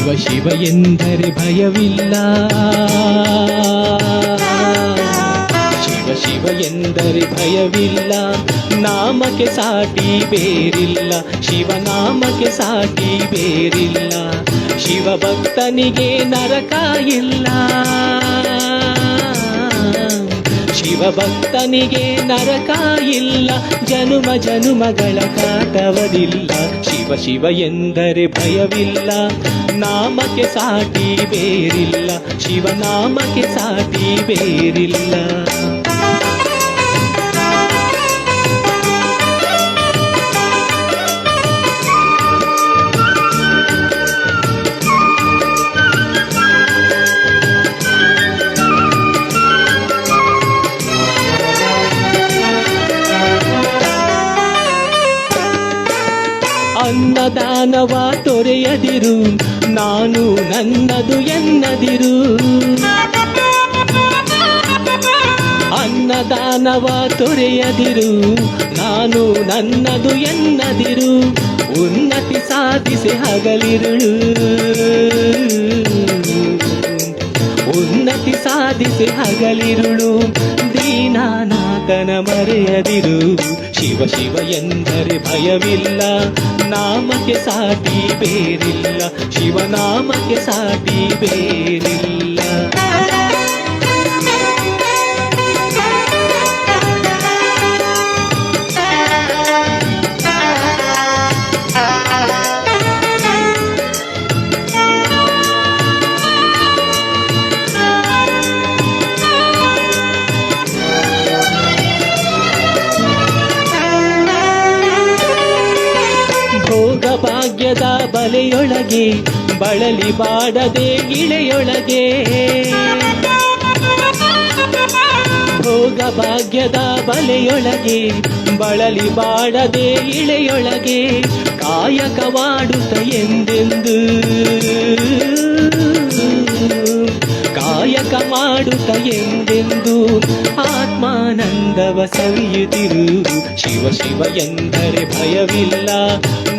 ಶಿವ ಶಿವ ಎಂದರೆ ಭಯವಿಲ್ಲ, ಶಿವ ಶಿವ ಎಂದರೆ ಭಯವಿಲ್ಲ, ನಾಮಕ್ಕೆ ಸಾಟಿ ಬೇರಿಲ್ಲ, ಶಿವನಾಮಕ್ಕೆ ಸಾಟಿ ಬೇರಿಲ್ಲ, ಶಿವ ಭಕ್ತನಿಗೆ ನರಕ ಇಲ್ಲ, ಶಿವ ಭಕ್ತನಿಗೆ ನರಕ ಇಲ್ಲ, ಜನುಮ ಜನುಮಗಳ ಕಾಟವದಿಲ್ಲ, ಶಿವ ಶಿವ ಎಂದರೆ ಭಯವಿಲ್ಲ, ನಾಮಕ್ಕೆ ಸಾಟಿ ಬೇರಿಲ್ಲ, ಶಿವನಾಮಕ್ಕೆ ಸಾಟಿ ಬೇರಿಲ್ಲ. ಅನ್ನದಾನವ ತೊರೆಯದಿರು, ನಾನು ನನ್ನದು ಎನ್ನದಿರು, ಅನ್ನದಾನವ ತೊರೆಯದಿರು, ನಾನು ನನ್ನದು ಎನ್ನದಿರು, ಉನ್ನತಿ ಸಾಧಿಸಿ ಹಗಲಿರುಳು, ಉನ್ನತಿ ಸಾಧಿಸಿ ಹಗಲಿರುಳು, ದೀನಾನಾಥನ ಮರೆಯದಿರು, ಶಿವ ಶಿವ ಎಂದರೆ ಭಯವಿಲ್ಲ, ನಾಮಕ್ಕೆ ಸಾಟಿ ಬೇರಿಲ್ಲ, ಶಿವನಾಮಕ್ಕೆ ಸಾಟಿ ಬೇರಿಲ್ಲ. ಭಾಗ್ಯದ ಬಲೆಯೊಳಗೆ ಬಳಲಿ ಬಾಡದೆ ಇಳೆಯೊಳಗೆ, ಭೋಗ ಭಾಗ್ಯದ ಬಲೆಯೊಳಗೆ ಬಳಲಿ ಬಾಡದೆ ಇಳೆಯೊಳಗೆ, ಕಾಯಕವಾಡುತ್ತ ಎಂದೆಂದು, ಕಾಯಕ ಮಾಡುತ್ತ ಎಂದೆಂದು, ಆತ್ಮಾನಂದವ ಸವಿಯುತ್ತಿರು, ಶಿವ ಶಿವ ಎಂದರೆ ಭಯವಿಲ್ಲ,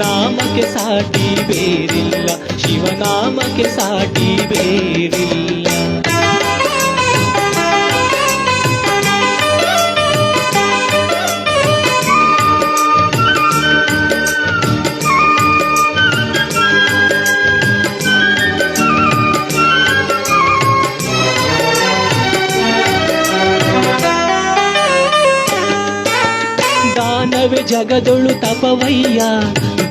ನಾಮಕ್ಕೆ ಸಾಟಿ ಬೇರಿಲ್ಲ, ಶಿವನಾಮಕ್ಕೆ ಸಾಟಿ ಬೇರಿಲ್ಲ. ದಾನವೇ ಜಗದೊಳು ತಪವಯ್ಯ,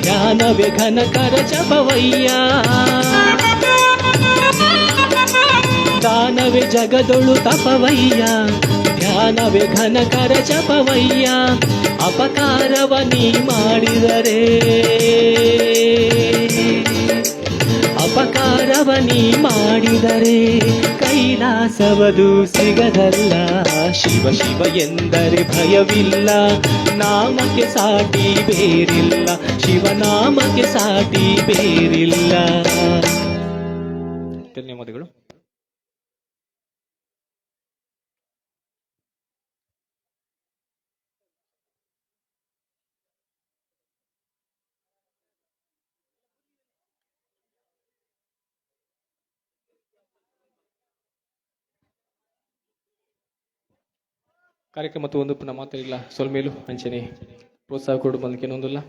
ಧ್ಯಾನವೇ ಘನಕರ ಜಪವಯ್ಯ, ದಾನವೇ ಜಗದೊಳು ತಪವಯ್ಯ, ಧ್ಯಾನವೇ ಘನಕರ ಜಪವಯ್ಯ, ಅಪಕಾರವ ನೀ ಮಾಡಿದರೆ, ಅಪಕಾರವ ನೀ ಮಾಡಿದರೆ, ಕೈಲಾಸವದು ಸಿಗದಲ್ಲ, ಶಿವ ಶಿವ ಎಂದರೆ ಭಯವಿಲ್ಲ, ನಾಮಕ್ಕೆ ಸಾಟಿ ಬೇರಿಲ್ಲ, ಶಿವನಾಮಕ್ಕೆ ಸಾಟಿ ಬೇರಿಲ್ಲ. ಧನ್ಯವಾದಗಳು. ಕಾರ್ಯಕ್ರಮ ಮತ್ತು ಒಂದು ಪುನಃ ಮಾತಾಡಿಲ್ಲ ಸೊಲ್ಮೇಲು ಅಂಚನೆ ಪ್ರೋತ್ಸಾಹ ಕೊಡು ಬಂದಕ್ಕೆ ಇನ್ನೊಂದಿಲ್ಲ.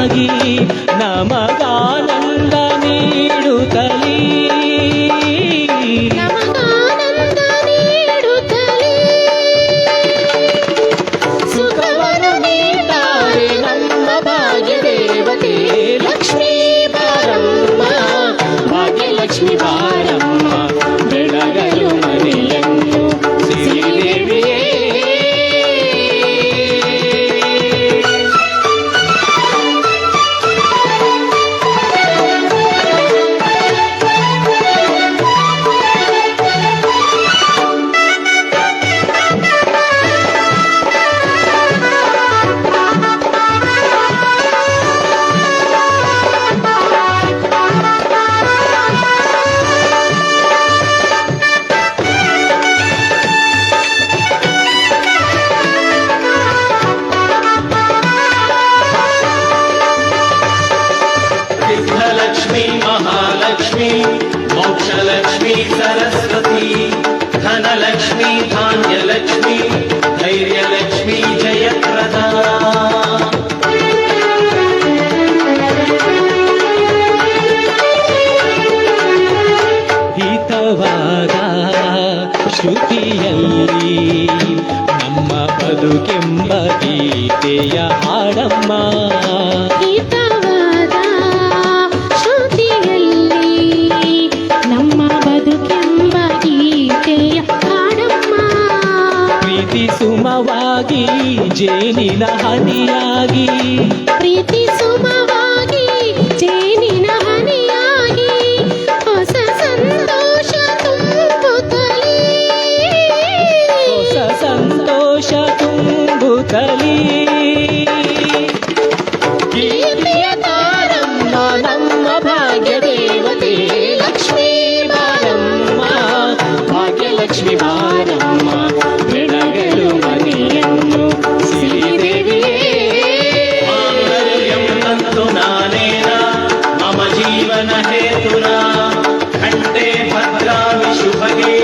ಹನಿಯಾಗಿ ನಮಗಾನಂದ ನೀಡುತ್ತಲೀ ನಮಗಾನಂದ ನೀಡುತ್ತಲೇ ಸುಖವನ್ನು ನೀಡುತ್ತಾರೆ ನಮ್ಮ ಭಾಗ್ಯ ದೇವತೆ ಲಕ್ಷ್ಮೀ ಬಾರಮ್ಮ ಭಾಗ್ಯಲಕ್ಷ್ಮಿ ಬಾರಮ್ಮ ಬೆಳಗಲು ಮನೆಯನ್ನು ಶ್ರೀದೇವಿಯೇ सिद्धलक्ष्मी महालक्ष्मी मोक्षलक्ष्मी सरस्वती धनलक्ष्मी धान्यलक्ष्मी धैर्यलक्ष्मी जयप्रदा ಹಿತವಾದ ಶ್ರುತಿಯಲ್ಲಿ ನಮ್ಮ ಬದುಕೆಂಬ ಗೀತೆಯ ಹಾಡಮ್ಮ ಹಿತವಾದ ಶ್ರುತಿಯಲ್ಲಿ ನಮ್ಮ ಬದುಕೆಂಬ ಗೀತೆಯ ಹಾಡಮ್ಮ ಪ್ರೀತಿ ಸುಮವಾಗಿ ಜೇನಿನ ಹನಿಯಾಗಿ ಪ್ರೀತಿ ಸುಮವಾಗಿ ಜೇನಿನ ಹನಿಯಾಗಿ ಹೊಸ ಸಂತೋಷ ತುಂಬುತ್ತಲೇ ಹೊಸ ಸಂತೋಷ ತುಂಬುತ್ತಲೀ ಗೀತೆಯ ತಾರಮ್ಮ ನಮ್ಮ ಭಾಗ್ಯ ದೇವತೆ ಲಕ್ಷ್ಮೀ ಬಾರಮ್ಮ ಭಾಗ್ಯಲಕ್ಷ್ಮಿ ಬಾರಮ್ಮ ಬೆಳಗಲು ಮನೆಯನ್ನು ಶ್ರೀದೇವಿಯೇ ಮಾಂಗಲ್ಯಂ ತಂತು ನಾನೇನ ಮಮ ಜೀವನ ಹೇತುನಾ ಖಂಡೇ ಭದ್ರಾಮಿ ಶುಭಗೆ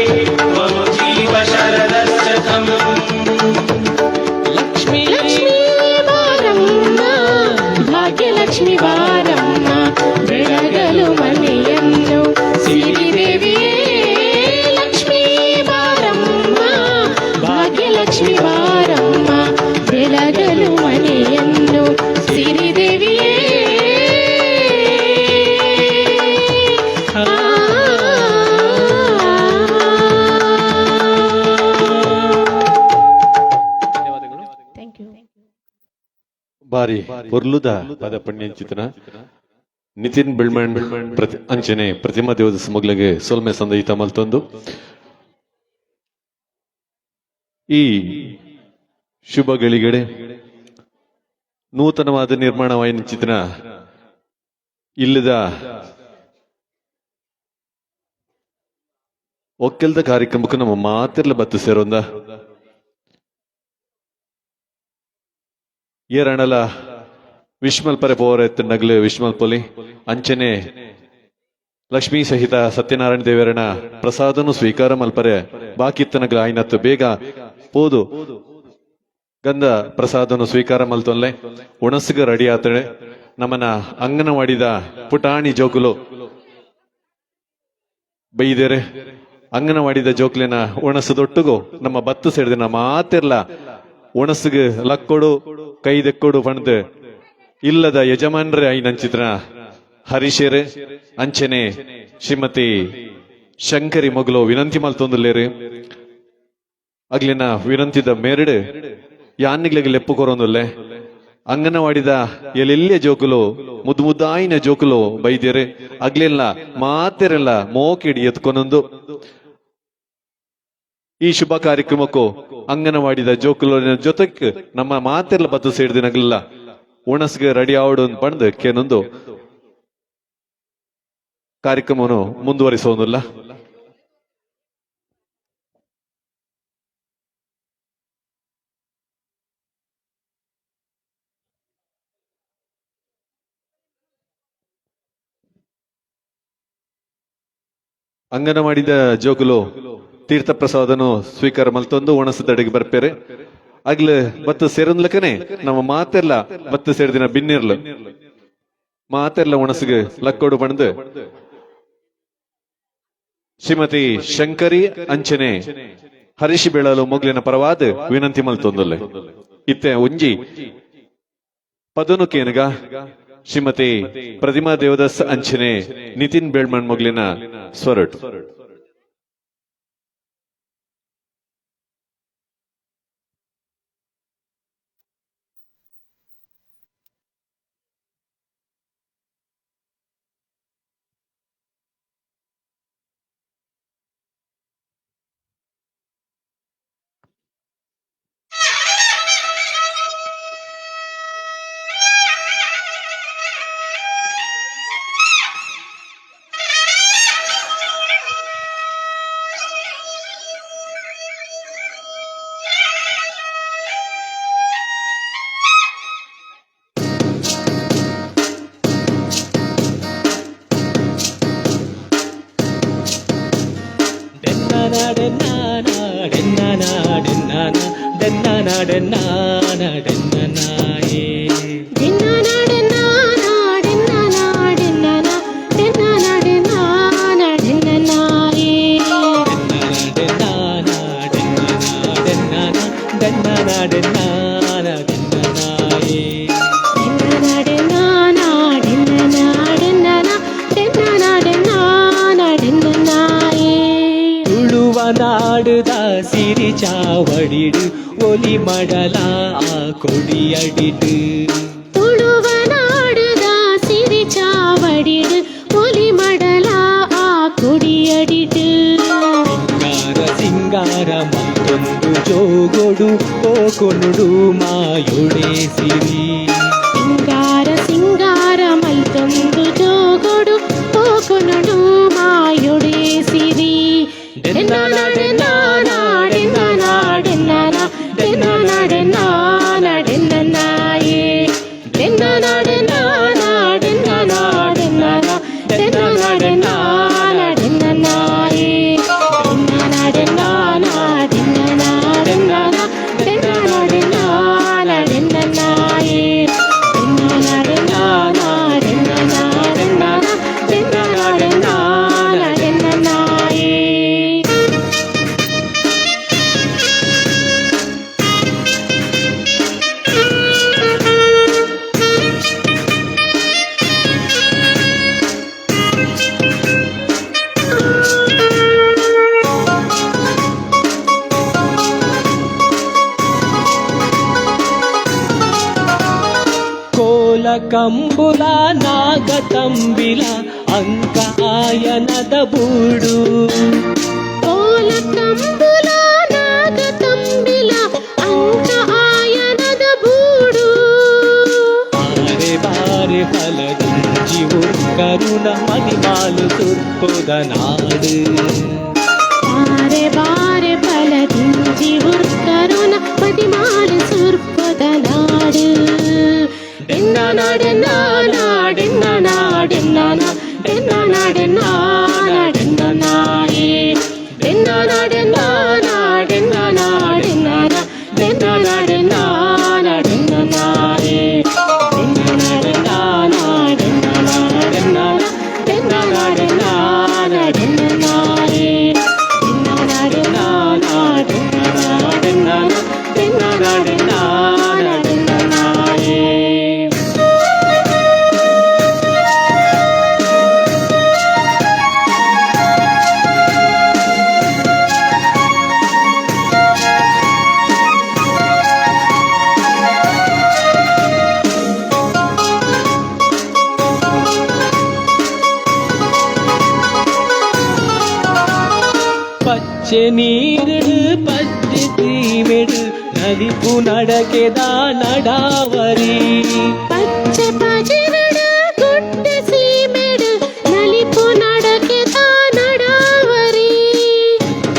ತ್ವಂ ಜೀವ ಶರದಶ್ಚತಂ ಲಕ್ಷ್ಮೀ ಲಕ್ಷ್ಮೀ ಬಾರಮ್ಮ ಭಾಗ್ಯಲಕ್ಷ್ಮಿ ಬಾರಮ್ಮ ಬೆಳಗಲು ಮನೆಯನ್ನು ಶ್ರೀದೇವಿಯೇ ಲಕ್ಷ್ಮೀ ಬಾರಮ್ಮ ಭಾಗ್ಯಲಕ್ಷ್ಮಿ ಬಾರಮ್ಮ ಬೆಳಗಲು ಮನೆಯನ್ನು ಶ್ರೀದೇವಿಯೇ ಧನ್ಯವಾದಗಳು. ಥ್ಯಾಂಕ್ ಯು ಬಾರಿ ಪೊರ್ಲುದ ಪದ ಪುಣ್ಯಂಚಿತನ ನಿತಿನ್ ಬಿಳ್ಮಣ್ ಅಂಚನೆ ಪ್ರತಿಮಾ ದೇವದ ಸಮಗ್ಲಗೆ ಸೊಲ್ಮೆ ಸಂದಯಿತ ಮಲ್ತೊಂದು ಈ ಶುಭ ಗಳಿಗೆಡೆ ನೂತನವಾದ ನಿರ್ಮಾಣವಾಯಿನ ಚಿತ್ರ ಇಲ್ಲದ ಒಕ್ಕೆಲ್ದ ಕಾರ್ಯಕ್ರಮಕ್ಕೂ ನಮ್ಮ ಮಾತೆಲ್ಲ ಬತ್ತು ಸೇರೊಂದ ಏರಣಲ ವಿಶ್ಮಲ್ ಪರೆ ಪೋರ ಎತ್ತ ನಗ್ಲು ವಿಶ್ಮಲ್ ಪೊಲಿ ಅಂಚನೆ ಲಕ್ಷ್ಮೀ ಸಹಿತ ಸತ್ಯನಾರಾಯಣ ದೇವರನ ಪ್ರಸಾದನು ಸ್ವೀಕಾರ ಮಲ್ಪರೆ ಬಾಕಿತ್ತನಗ್ಲ ಆಯ್ನತ್ತು ಬೇಗ ಪೋದು ಗಂಧ ಪ್ರಸಾದನು ಸ್ವೀಕಾರ ಮಲ್ತೊಲ್ಲೆ ಉಣಸ್ಗ ರೆಡಿ ಆತಳೆ ನಮ್ಮನ ಅಂಗನವಾಡಿದ ಪುಟಾಣಿ ಜೋಕುಲು ಬೈದೇರೆ ಅಂಗನವಾಡಿದ ಜೋಕ್ಲಿನ ಉಣಸದೊಟ್ಟುಗು ನಮ್ಮ ಬತ್ತು ಸೇರಿದ ಮಾತೆರ್ಲ ಉಣಸ್ಗ ಲಕ್ಕೊಡು ಕೈದೆಕ್ಕೊಡು ಪಣ್ದು ಇಲ್ಲದ ಯಜಮಾನ್ರೆ ಐನಂಚಿತ್ರ ಹರೀಶೇರೆ ಅಂಚನೆ ಶ್ರೀಮತಿ ಶಂಕರಿ ಮಗಳು ವಿನಂತಿ ಮಲ್ತೊಂದುಲ್ಲೇರು ಅಗ್ಲಿನ ವಿನಂತಿದ ಮೇರೆಡು ಯಾನಿಗ್ಲಿಗೆ ಲೆಪ್ಪು ಕೊರೊಂದುಲ್ಲೆ ಅಂಗನವಾಡಿದ ಎಲ್ಲೆಲ್ಲಿಯ ಜೋಕುಲು ಮುದ್ದು ಮುದ್ದಾಯಿನ ಜೋಕುಲು ಬೈದ್ಯರೆ ಅಗ್ಲೆಲ್ಲ ಮಾತೆರೆಲ್ಲ ಮೋಕಿಡಿ ಎತ್ಕೊಂಡೊಂದು ಈ ಶುಭ ಕಾರ್ಯಕ್ರಮಕ್ಕೂ ಅಂಗನವಾಡಿದ ಜೋಕುಲಿನ ಜೊತೆಗೆ ನಮ್ಮ ಮಾತೆಲ್ಲ ಬತ್ತು ಸೇರಿದಿನಾಗಲಿಲ್ಲ ಉಣಸ್ಗೆ ರೆಡಿ ಆವಡು ಪಂದು ಕೇನೊಂದು ಕಾರ್ಯಕ್ರಮವನ್ನು ಮುಂದುವರಿಸೋದಿಲ್ಲ. ಅಂಗನವಾಡಿದ ಜೋಗುಲು ತೀರ್ಥ ಪ್ರಸಾದನು ಸ್ವೀಕಾರ ಮಲ್ತೊಂದು ಒಣಸದಡಿಗೆ ಬರ್ಪೇರೆ ಆಗ್ಲು ಬತ್ತು ಸೇರಂದ್ಲಕನೆ ನಮ್ಮ ಮಾತೆಲ್ಲ ಬತ್ತು ಸೇರಿದಿನ ಬಿನ್ನಿರ್ಲು ಮಾತೆಲ್ಲ ಒಣಸಿಗೆ ಲಕ್ಕೋಡು ಬಣ್ದು ಶ್ರೀಮತಿ ಶಂಕರಿ ಅಂಚನೆ ಹರೀಶ್ ಬೀಳಲು ಮೊಗ್ಲಿನ ಪರವಾದ ವಿನಂತಿ ಮಲ್ತೊಂದಲ್ಲೆ ಇತ್ತೆ ಒಂಜಿ ಪದನುಕೇನಗ ಶ್ರೀಮತಿ ಪ್ರತಿಮಾ ದೇವದಾಸ್ ಅಂಚನೆ ನಿತಿನ್ ಬೇಳ್ಮಣ್ ಮೊಗ್ಲಿನ ಸ್ವರಟ್ ನಾಡುದ ಸಿರಿ ಚಾವಡಿಡು ಒಲಿ ಮಡಲ ಆ ಕೊಡಿಯಡಿಡು ತುಳುವ ನಾಡುದ ಸಿರಿ ಚಾವಡಿಡು ಒಲಿ ಮಡಲ ಆ ಕೊಡಿಯಡಿಡು ಸಿಂಗಾರ ಸಿಂಗಾರ ಮತ್ತೊಂದು ಜೋಗೊಡು ಓಕೊನುಡು ಮಾಯೊಡೆ ಸಿರಿ ಸಿಂಗಾರ ಸಿಂಗಾರ ಮಲ್ತೊಂದು ಜೋಗೊಡು ಓಕೊನುಡು ಮಾಯೊಡೆ ಸಿರಿ ಕಂಬುಲ ನಾಗತಂಬಿಲ ಅಂಕ ಆಯನದ ಬೂಡು ಕೋಲ ಕಂಬುಲ ನಾಗತಂಬಿಲ ಅಂಕ ಆಯನದ ಬೂಡು ಆರೆ ಬಾರೆ ಫಲದಿಂಜಿವು ಕರುಣ ಮಣಿಮಾಲು ತುರ್ಪುದ ನಾಡು ಬಾರೆ ಬಾರೆ ಫಲದಿಂಜಿವು ಕರುಣ ಮಣಿಮಾಲು ತುರ್ಪುದ ನಾಡು பச்சை நீரிடு பச்சை தீமெடு நதிப்பு நடக்கெதா நடாவரி பச்சை பஜிரடு குட்டு சீமெடு ನಲಿಪು ನಡಕೆದ ನಡಾವರಿ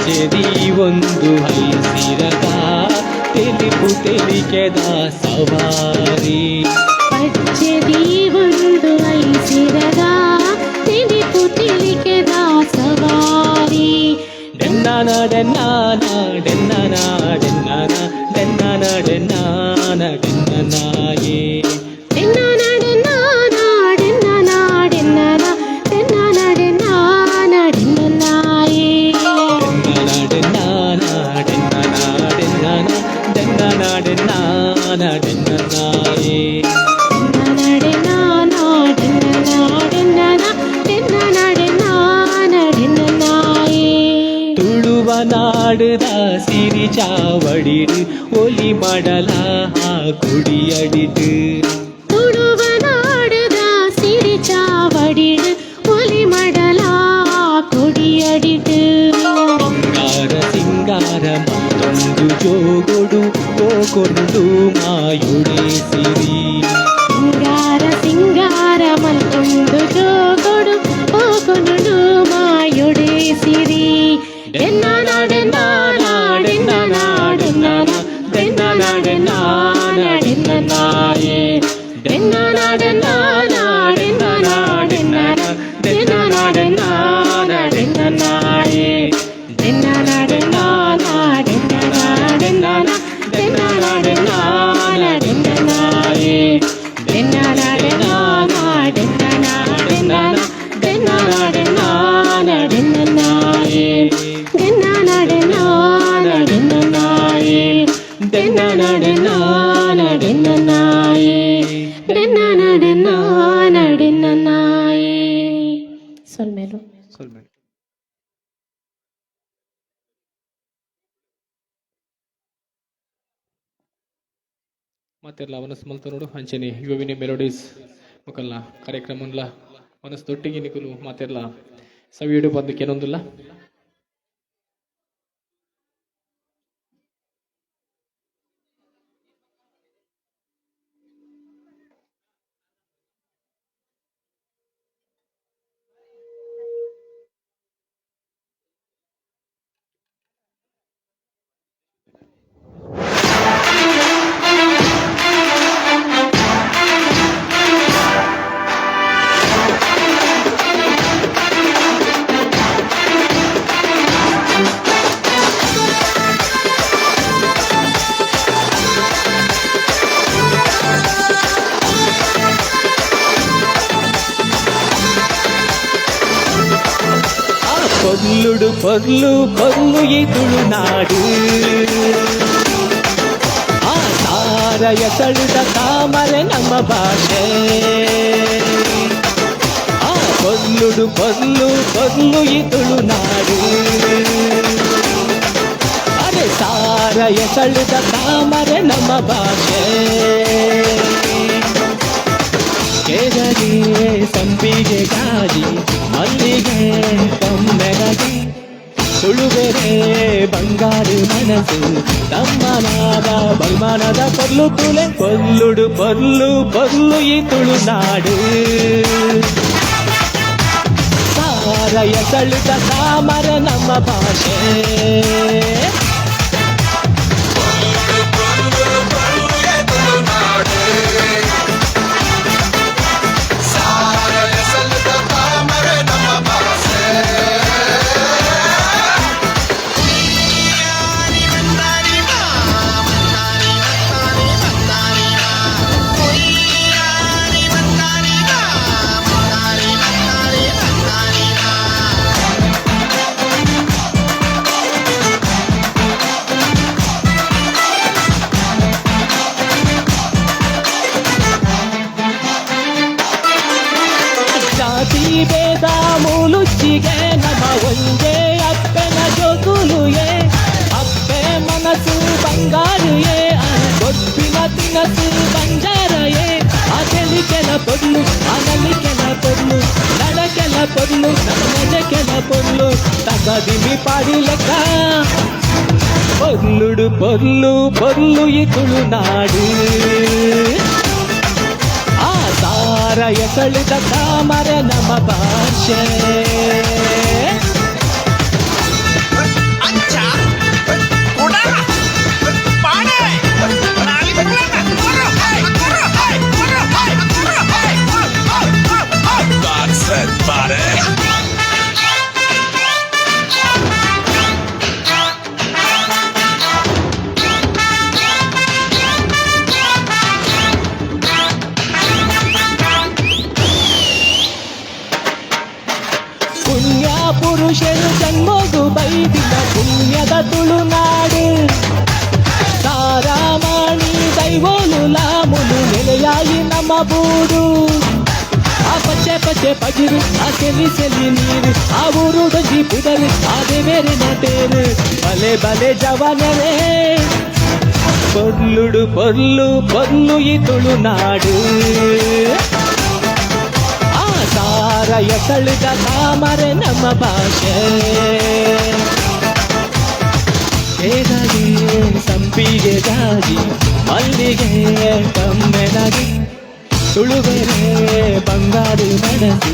చెది ಒಂದು ಹೈಸಿರದ ತೆಲಿಪು ತೆಲಿಕೆದ ಸವಾರಿ ಪಚ್ಚೆದಿ ಒಂದು ಐಸಿರದ ತಿಳಿಪು ತಿಳಿಕೆದ ಸವಾರಿ ಡೆನ್ನಾನ ಡೆನ್ನಾನ ಡೆನ್ನಾನ ಡೆನ್ನಾನ ಡೆನ್ನಾನ ತುಳುವನಾಡುದ ಸಿರಿ ಚಾವಡಿಡು ಒಲಿ ಮಡಲ ಕುಡಿಯಡಿಡು ತುಳುವನಾಡುದ ಸಿರಿ ಚಾವಡಿಡು ಒಲಿ ಮಡಲ ಕುಡಿಯಡಿಡು ಸಿಂಗಾರ ಮತ್ತೊಂದು ಜೋಗೊಡು ಹೋಗೊಂಡು ಮಾಯುಡೆ ಸಿರಿ ಸಿಂಗಾರ ಮತ್ತೊಂದು ಜೋಗೊಡು ಹೋಗೊಂಡು ಮಾಯುಡೆ ಸಿರಿ ಮಾತೆರ್ಲ ವನಸ್ ಮಲ್ತನೋಡು ಅಂಚನೆ ಯುವಿನಿ ಮೆಲೋಡೀಸ್ ಮುಕಲ್ನ ಕಾರ್ಯಕ್ರಮಂಲ ವನಸ್ ದೊಟ್ಟಿಗೆ ನಿಕುಲು ಮಾತೆರ್ಲ ಸವಿಯುಡು ಬಂದು ಕೆಲವೊಂದಿಲ್ಲ పొర్లు పొర్లు ఈ ತುಳುನಾಡು ಆ ತಾರಯ ಸಳುದ ತಾಮರೆ ನಮ್ಮ ಭಾಷೆ ಆ పొర్లు పొర్లు ಈ ತುಳುನಾಡು ಅರೆ ತಾರಯ ಸಳುದ ತಾಮರೆ ನಮ್ಮ ಭಾಷೆ ಕೆರಗೆ ಸಂಪಿಗೆ ಗಾಳಿ ಮಲ್ಲಿಗೆ ಕಮ್ಮೆರಗಿ ತುಳುವೆರೆ ಬಂಗಾರು ಮನಸ್ಸು ತಮ್ಮನಾದ ಬಲ್ಮಾನದ ಪೊರ್ಲು ತುಳೆ ಪೊರ್ಲು ಈ ತುಳುನಾಡು ಸಾರಯ ಸಳುದ ತಾಮರ ನಮ್ಮ ಭಾಷೆ ಭೇದ ಮೂಲುಚ್ಚಿಗೆ ನಮ್ಮ ಒಂದೇ ಅಪ್ಪನ ಜೋಗುಲುಯೇ ಅಪ್ಪೆ ಮನಸ್ಸು ಬಂಗಾರುಯೇ ಗೊಡ್ಪಿನ ತಿನಸು ಬಂಜಾರಯೇ ಅದೆಲಿಕೆಲ ಪೊರ್ಲು ಅನಲಿಕೆಲ ಪೊರ್ಲು ನಡಕೆಲ ಪೊರ್ಲು ನಡಕೆಲ ಪೊರ್ಲು ತಗದಿಮಿ ಪಾಡಿ ಲೆಕ್ಕ ಪೊರ್ಲು ಈ ತುಳುನಾಡು ತಾರಯ ಸಳಿದ ತಾಮರೆ ನಮ್ಮ ಭಾಷೆ ಪುರುಷರು ಜನ್ಮೋದು ಬೈದಿನ ಪುಣ್ಯದ ತುಳುನಾಡು ತಾರಾಮಣಿ ದೈವೋಲು ಲಾಮುಲು ನೆಲೆಯಾಯಿ ನಮ್ಮ ಬೂಡು ಆ ಪಚ್ಚೆ ಆಚೆ ಪಜಿರು ಆಚೆಲಿ ಸೆಲಿ ನೀರು ಆ ಊರು ದೊಂಜಿ ಪುದರು ಆದೆ ಬೇರೆ ನಟೇರು ಬಲೆ ಬಲೆ ಜವಾನರೇ పొర్లుడు పొర్లు పొర్లు ఈ ತುಳುನಾಡು ಆ ಸಾರಯ ಕಳೆದ ತಾಮರೆ ನಮ್ಮ ಭಾಷೆ ಹೇಗಾಗಿ ಸಂಪಿಗೆ ಜಾಜಿ ಮಲ್ಲಿಗೆ ಕಮ್ಮೆನಗಿ ತುಳುವೆರೆ ಬಂಗಾರು ಮನಸ್ಸು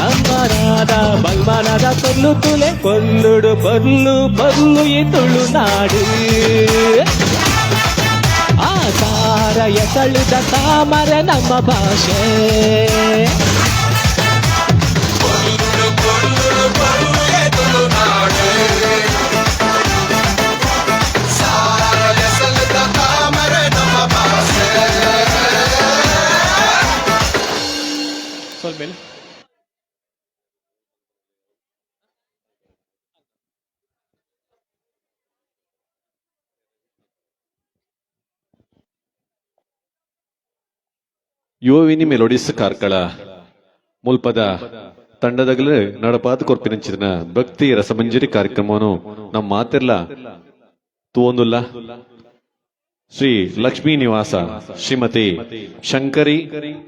ಅಮ್ಮನಾದ ಬಲ್ಮನದ ಕೊಲ್ಲು ತುಲೆ ಕೊಲ್ಲುಡು ಪೊರ್ಲು ಪೊರ್ಲು ಈ ತುಳುನಾಡು ಆ ಸಾರಯ ಕಳೆದ ತಾಮರೆ ನಮ್ಮ ಭಾಷೆ ಸ್ವಲ್ಪ ಮೇಲೆ. ಯುವವಿನಿ ಮೆಲೋಡಿಸ್ ಕಾರ್ಕಳ ಮುಲ್ಪದ ತಂಡದಗಲು ನಡಪಾದ ಕೊರ್ಪಿನಂಚಿನ ಭಕ್ತಿ ರಸಮಂಜರಿ ಕಾರ್ಯಕ್ರಮವನ್ನು ನಮ್ಮ ಮಾತೆರ್ಲ ತೂವೊಂದುಲ್ಲ ಶ್ರೀ ಲಕ್ಷ್ಮೀ ನಿವಾಸ ಶ್ರೀಮತಿ ಶಂಕರಿ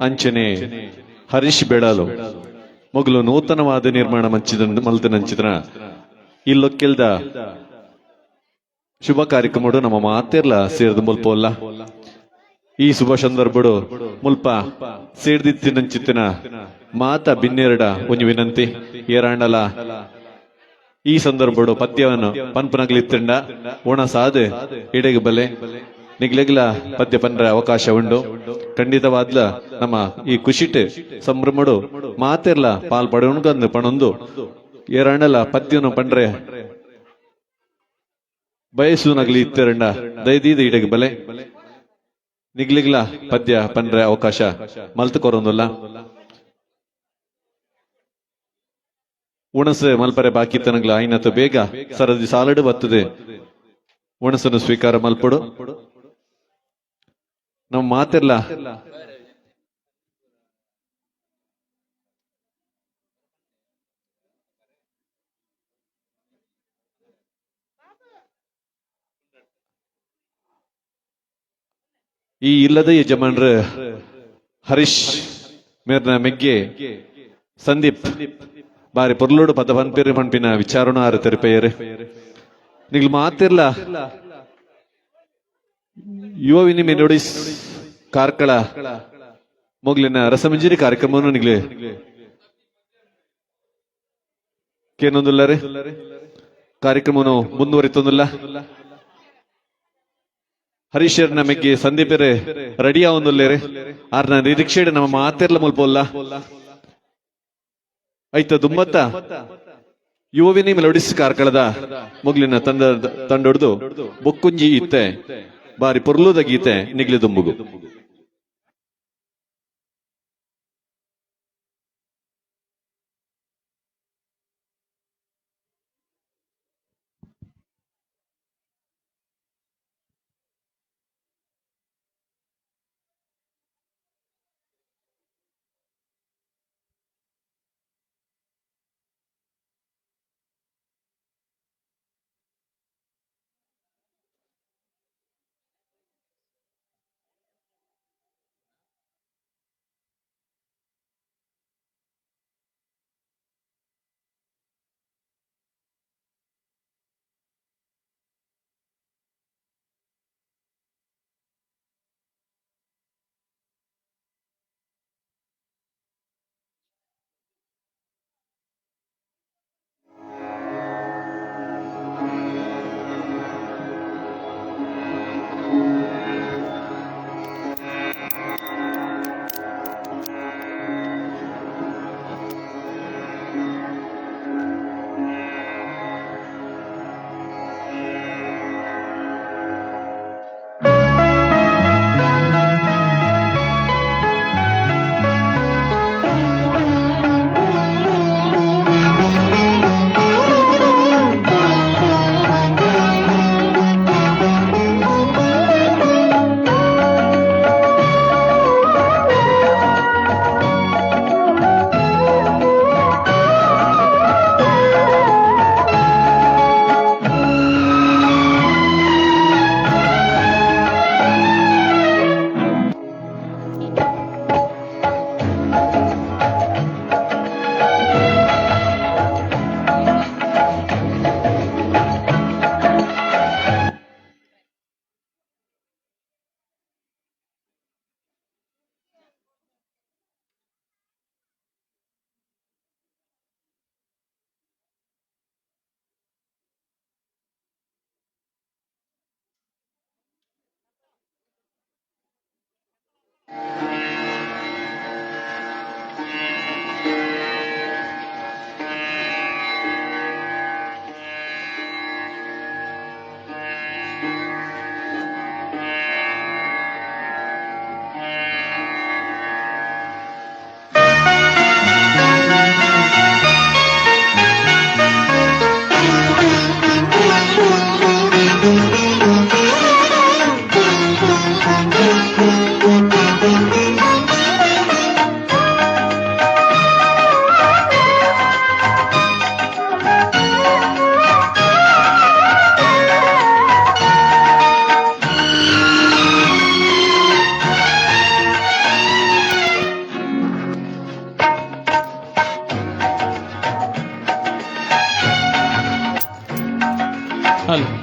ಅಂಚನೆ ಹರೀಶ್ ಬೆಳಲು ಮೊಗಲು ನೂತನವಾದ ನಿರ್ಮಾಣ ಮಲ್ತನಂಚಿನ ಇಲ್ಲೊಕ್ಕೆಲ್ದ ಶುಭ ಕಾರ್ಯಕ್ರಮ ನಮ್ಮ ಮಾತೆರ್ಲ ಸೇರಿದ ಮುಲ್ಪೋಲ್ಲ ಈ ಶುಭ ಸಂದರ್ಭಡು ಮುಲ್ಪ ಸೇರ್ದಿತ್ತಿನಂಚಿತ್ತಿನ ಮಾತ ಬಿನ್ನೆರಡ ಒಂಜಿ ವಿನಂತಿ ಏರಾಂಡಲ ಈ ಸಂದರ್ಭಡು ಪದ್ಯವನ್ನು ಪನ್ಪನಗ್ಲಿತ್ತಂಡ ಓಣ ಸಾದೆ ಎಡೆಗೆ ಬಲೆ ನಿಗ್ಲೆಗ್ಲ ಪದ್ಯ ಪನ್ರ ಅವಕಾಶ ಉಂಡು ಖಂಡಿತವಾದ್ಲ ನಮ್ಮ ಈ ಖುಷಿಟ್ ಸಂಭ್ರಮಡು ಮಾತೆರ್ಲ ಪಾಲ್ ಪಡೋಣ್ಗಂದು ಪಣೊಂದು ಏರಾಂಡಲ ಪದ್ಯನು ಪಂಡ್ರೆ ಬಯಸು ನಗ್ಲಿ ಇತ್ತೆರಂಡ ದಯದೀದ ಇಡೆಗೆ ಬಲೆ ನಿಗ್ಲಿಗ್ಲ ಪದ್ಯ ಪಂಡ್ರೆ ಅವಕಾಶ ಮಲ್ತು ಕೊರೊಂದುಲ್ಲ ಉಣಸು ಮಲ್ಪರೆ ಬಾಕಿ ತನಗ್ಲ ಆಯ್ನತ್ತು ಬೇಗ ಸರದಿ ಸಾಲಡು ಬರ್ತದೆ ಉಣಸನ್ನು ಸ್ವೀಕಾರ ಮಲ್ಪಡು ನಮ್ಮ ಮಾತೆರ್ಲ ಈ ಇಲ್ಲದ ಯಜಮಾನ್ರ ಹರೀಶ್ ಮೇರ್ನ ಮೆಗ್ಗೆ ಸಂದೀಪ್ ಬಾರಿ ಪೊರ್ಲೋಡು ಪದ ಪನ್ಪೇರಿ ಪನ್ಪಿನ ವಿಚಾರಣ ಆರು ತೆರಪೇಯರು ನಿಗ್ಲು ಮಾತಿರ್ಲ ಯುವವಿನಿ ಮೆಲೋಡಿಸ್ ಕಾರ್ಕಳ ಮೊಗ್ಲಿನ ರಸಮಂಜರಿ ಕಾರ್ಯಕ್ರಮವನ್ನು ನಿಗ್ಲೆ ಕೇನೊಂದುಲ್ಲರೆ ಕಾರ್ಯಕ್ರಮವನ್ನು ಮುಂದುವರಿತೊಂದಿಲ್ಲ ಹರೀಶರ್ನ ಮೆಗ್ಗೆ ಸಂದೀಪರೆ ರೆಡಿ ಆವೊಂದುಲ್ಲೇರೆ ಆರ್ನ ನಿರೀಕ್ಷೆ ನಮ್ಮ ಮಾತೆರ್ಲ ಮುಲ್ಪೊಲ್ಲ ಐತ ದುಮ್ಮತ್ತ ಯುವವಿನಿ ಮೆಲೋಡಿಸ್ ಕಾರ್ಕಳದ ಮುಗ್ಲಿನ ತಂಡೊಡ್ದು ಬೊಕ್ಕುಂಜಿ ಇತ್ತೆ ಬಾರಿ ಪೊರ್ಲುದ ಗೀತೆ ನಿಗ್ಲಿ ದುಂಬುಗು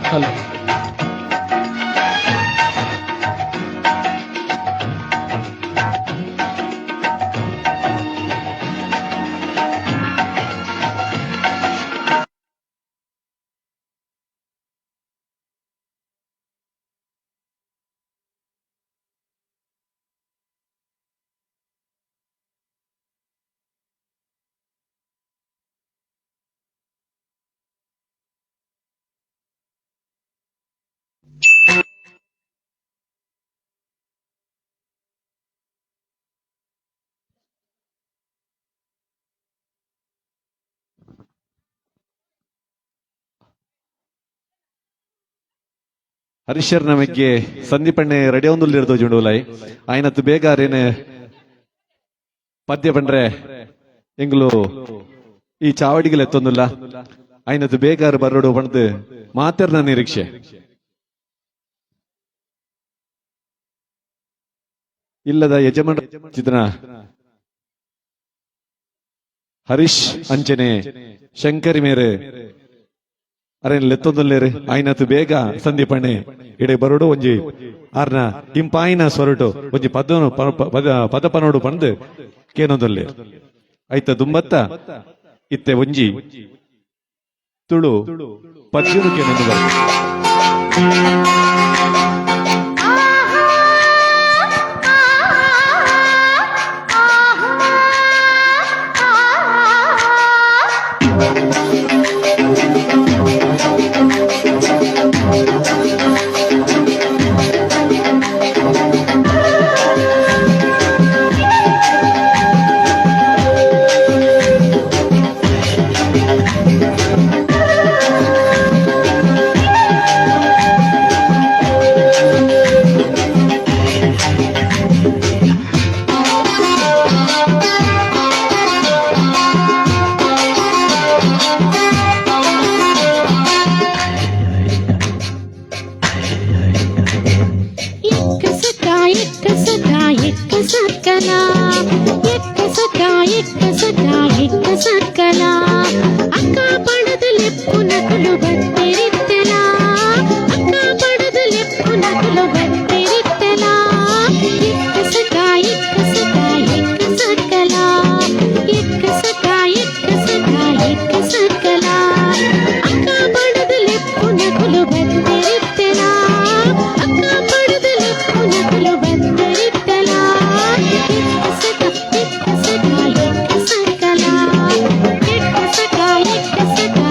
ಹಲೋ. ಹರೀಶರ್ ನಮಗೆ ಸಂದೀಪಣ್ಣೆ ರೆಡಿ ಒಂದುಲ್ಲಿರ್ದು ಜುಂಡುಲೈ ಆಯ್ನತ್ತು ಬೇಗ ಅರೇನೆ ಪದ್ಯ ಬಂದ್ರೆ ಎಂಗ್ಲು ಈ ಚಾವಡಿಗೆಲ್ಲ ಎತ್ತೊಂದಿಲ್ಲ ಆಯ್ನತ್ತು ಬೇಗ ಬರೋಡು ಬಂದು ಮಾತೆರ್ನ ನಿರೀಕ್ಷೆ ಇಲ್ಲದ ಯಜಮಾನ ಚಿತ್ರ ಹರೀಶ್ ಅಂಚನೆ ಶಂಕರಿ ಮೇರೆ ಅರೇನ್ ಲೆತ್ತೊಂದುಲ್ಲೇರಿ ಆಯ್ನತ್ತು ಬೇಗ ಸಂದೀಪಣ್ಣೆ ಇಡೆ ಬರೋಡು ಒಂಜಿ ಆರ್ನ ಇಂಪಾಯಿನ ಸೊರಟು ಒಂಜಿ ಪದ ಪನೋಡು ಪಂದು ಕೇನೊಂದುಲ್ಲೆ ಆಯ್ತ ದುಂಬತ್ತ ಇತ್ತೆ ಒಂಜಿ ತುಳು ಪದ್ಯನು ಕೇನೊಂದು ಬರ್ತು. Saka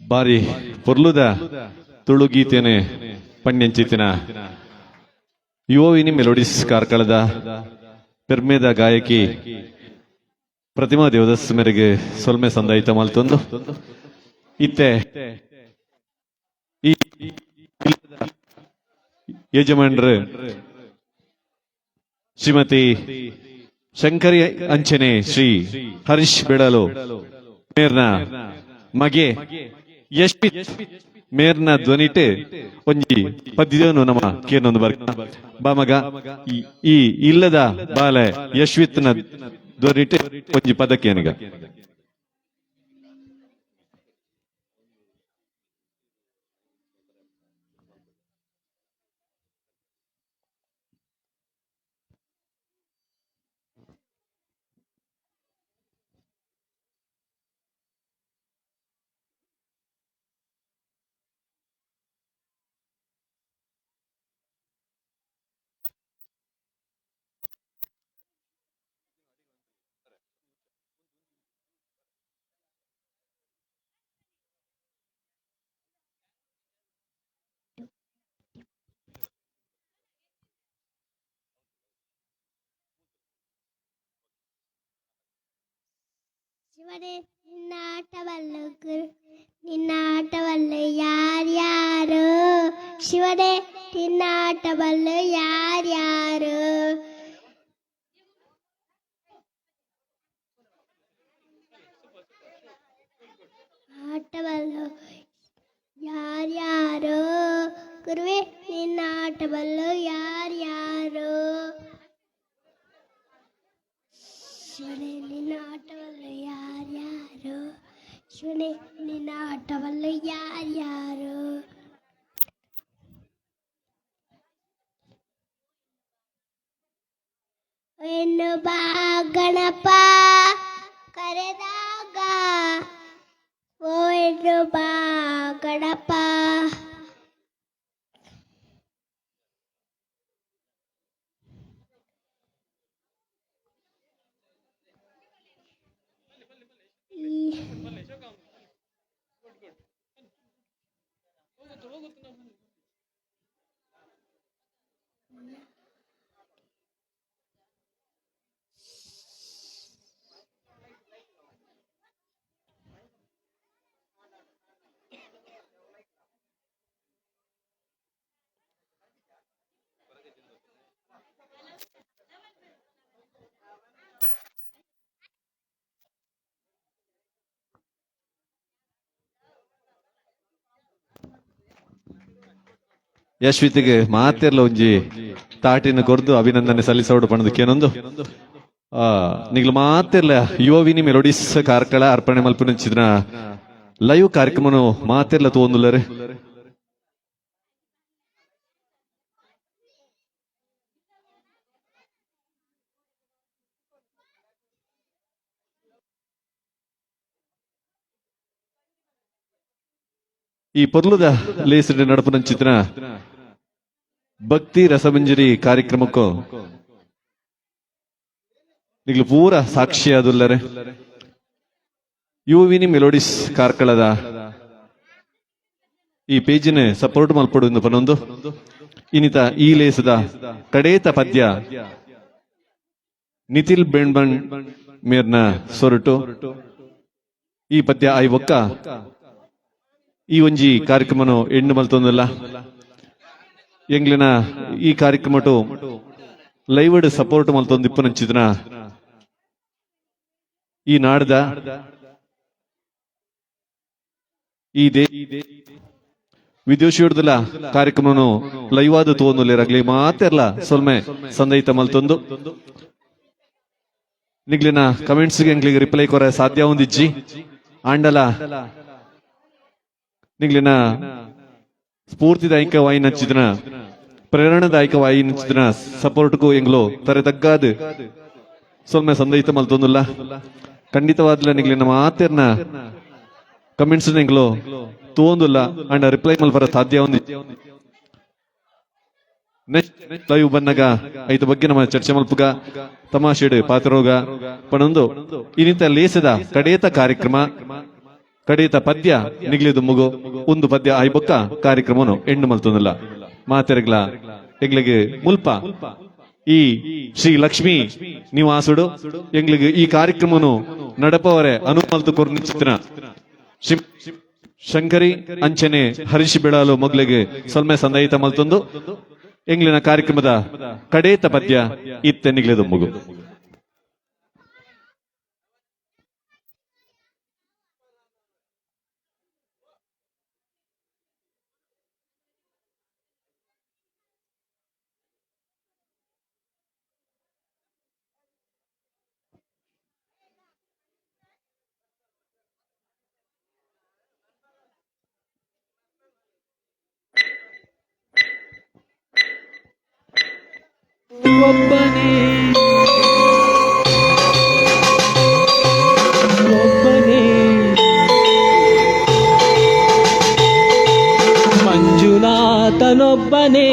ಬಾರಿ ಪೊರ್ಲುದ ತುಳು ಗೀತೆನೆ ಪಣ್ಯಂಚಿತಿನ ಯುವವಿನಿ ಮೆಲೋಡಿಸ್ ಕಾರ್ಕಳದ ಪೆರ್ಮೇದ ಗಾಯಕಿ ಪ್ರತಿಮಾ ದೇವದಸ್ ಮೇರೆಗೆ ಸೊಲ್ಮೆ ಸಂದಾಯಿತ ಮಲ್ತೊಂದು ಇತ್ತೆ ಈ ಯಜಮಾನ್ರು ಶ್ರೀಮತಿ ಶಂಕರಿ ಅಂಚನೆ ಶ್ರೀ ಹರೀಶ್ ಬೆಡಲು ಮೇರ್ನ ಮಗೆ ಯಶ್ವಿ ಮೇರ್ನ ಧ್ವನಿಟ್ ಒಂಜಿ ಪದ್ಯನು ನಮ್ಮ ಕೇನೊಂದು ಬರ್ಕ ಬಾಮಗ ಈ ಇಲ್ಲದ ಬಾಲೆ ಯಶ್ವಿತ್ನ ಧ್ವನಿಟ್ ಒಂಜಿ ಪದಕೇನಿಗ ಶಿವನೇ ನಿನ್ನ ಆಟವಲ್ಲು ಗುರು ನಿನ್ನ ಆಟವಲ್ಲು ಯಾರ್ಯಾರು ಶಿವನೇ ನಿನ್ನ ಆಟವಲ್ಲು ಯಾರ್ಯಾರು ಆಟವಲ್ಲು ಯಾರ್ಯಾರು ಗುರುವೇ ನಿನ್ನ ಆಟವಲ್ಲು ಯಾರ್ಯಾರು ಶಿವನೇ ನಿನ್ನ ಆಟವಲ್ಲು ಯಾರ್ಯಾರು ಶಿವನೇ ನಿನ್ನ ಆಟವಲ್ಲು ಯಾರ್ಯಾರು ಎನ್ನು ಬಾ ಗಣಪ ಕರೆದಾಗ ಓ ಎನ್ನು ಬಾ ಗಣಪ ಯಶ್ವಿತಿಗೆ ಮಾತೆರ್ಲ ಒಂಜಿ ತಾಟಿನ ಕೊರ್ದು ಅಭಿನಂದನೆ ಸಲ್ಲಿಸೋಡು ಪಣದಕ್ಕೇನೊಂದು ನಿಗ್ಲು ಮಾತೆರ್ಲ ಯುವವಿನಿ ಮೆಲೋಡಿಸ್ ಕಾರ್ಕಳ ಅರ್ಪಣೆ ಮಲ್ಪುನಂಚಿದ್ರ ಲೈವ್ ಕಾರ್ಯಕ್ರಮನು ಮಾತೆರ್ಲ ತೋಂದುಲ್ಲರೆ ಈ ಪೊರ್ಲುದ ಲೇಸಿನ ನಡಪುನಂಚಿತ್ರ ಭಕ್ತಿ ರಸಮಂಜರಿ ಕಾರ್ಯಕ್ರಮಕ್ಕೂ ನಿಗ್ಲು ಪೂರ ಸಾಕ್ಷಿಯಾದುಲ್ಲರೆ ಯುವಿನಿ ಮೆಲೋಡಿಸ್ ಕಾರ್ಕಳದ ಈ ಪೇಜಿನ ಸಪೋರ್ಟ್ ಮಲ್ಪಡು ಪನೊಂದು ಇನ್ನಿತ ಈ ಲೇಸದ ಕಡೇತ ಪದ್ಯ ನಿತಿಲ್ ಬೆಣ್ಬಣ್ ಮೇರ್ನ ಸೊರಟು ಈ ಪದ್ಯ ಐ ಒಕ್ಕ ಈ ಒಂಜಿ ಕಾರ್ಯಕ್ರಮನು ಎಣ್ಣು ಮಲ್ತೊಂದಲ್ಲ ಎಂಗ್ಲಿನ ಈ ಕಾರ್ಯಕ್ರಮಟು ಲೈವ್ಡ್ ಸಪೋರ್ಟ್ ಮಲ್ತೊಂದಿಪ್ಪನಂಚಿದ್ನ ಈ ನಾಡ್ದ ಈ ವಿದೇಶಿಯೊಡ್ದಲ್ಲ ಕಾರ್ಯಕ್ರಮನು ಲೈವ್ ಆದ ತೋಂದುಲ್ಲೇರಾಗ್ಲಿ ಮಾತೆರ್ಲ ಸೊಲ್ಮೆ ಸಂದೈತ ಮಲ್ತೊಂದು ನಿಗ್ಲಿನ ಕಮೆಂಟ್ಸ್ಗೆ ಎಂಗ್ಲಿಗೆ ರಿಪ್ಲೈ ಕೊರ ಸಾಧ್ಯ ಹೊಂದಿಜ್ಜಿ ಆಂಡಲ ನಿಗ್ಲಿನ ಸ್ಫೂರ್ತಿದಾಯಕ ವಾಯಿ ನಚ್ಚಿದನ ಪ್ರೇರಣದಾಯಕ ವಾಯಿ ನಚ್ಚಿದನ ಸಪೋರ್ಟ್ಗೂ ಎಂಗ್ಲು ತರೆ ತಗ್ಗಾದ ಸೊಲ್ಮೆ ಸಂದೈತ ಮಲ್ತೊಂದುಲ್ಲ ಖಂಡಿತವಾದ್ಲ ನಿಗ್ಲಿನ ಮಾತೆರ್ನ ಕಮೆಂಟ್ಸ್ ಎಂಗ್ಲು ತೋಂದುಲ್ಲ ಅಂಡ್ ರಿಪ್ಲೈ ಮಲ್ಪರ ಸಾಧ್ಯ ಹೊಂದಿ ನೆಕ್ಸ್ಟ್ ಲೈವ್ ಬನ್ನಗ ಐದು ಬಗ್ಗೆ ನಮ್ಮ ಚರ್ಚೆ ಮಲ್ಪುಗ ತಮಾಷೆಡು ಪಾತ್ರರೋಗ ಪಣೊಂದು ಇನ್ನಿತ ಲೇಸದ ಕಡೇತ ಕಾರ್ಯಕ್ರಮ ಕಡೇತ ಪದ್ಯ ನಿಗ್ಲಿದು ಮುಗು ಒಂದು ಪದ್ಯ ಆಯ್ಬೊಕ್ಕ ಕಾರ್ಯಕ್ರಮನು ಎಂಡು ಮಲ್ತೊಂದಿಲ್ಲ ಮಾತೆರೆಗ್ಲ ಎಗ್ಲಿಗೆ ಮುಲ್ಪ ಈ ಶ್ರೀ ಲಕ್ಷ್ಮೀ ನಿವಾಸುಡು ಎಂಗ್ಲಿಗೆ ಈ ಕಾರ್ಯಕ್ರಮನು ನಡಪವರೆ ಅನುಮಲ್ತು ಕೊರ್ನಿಚಿತ್ರ ಶಂಕರಿ ಅಂಚನೆ ಹರಿಶಿ ಬಿಡಾಲು ಮೊಗ್ಲಿಗೆ ಸೊಲ್ಮೆ ಸಂದಯಿತ ಮಲ್ತೊಂದು ಎಂಗ್ಲಿನ ಕಾರ್ಯಕ್ರಮದ ಕಡೇತ ಪದ್ಯ ಇತ್ತೆ ನಿಗ್ಲಿದು ಮುಗು. ಒಬ್ಬನೇ ಒಬ್ಬನೇ ಮಂಜುನಾಥನೊಬ್ಬನೇ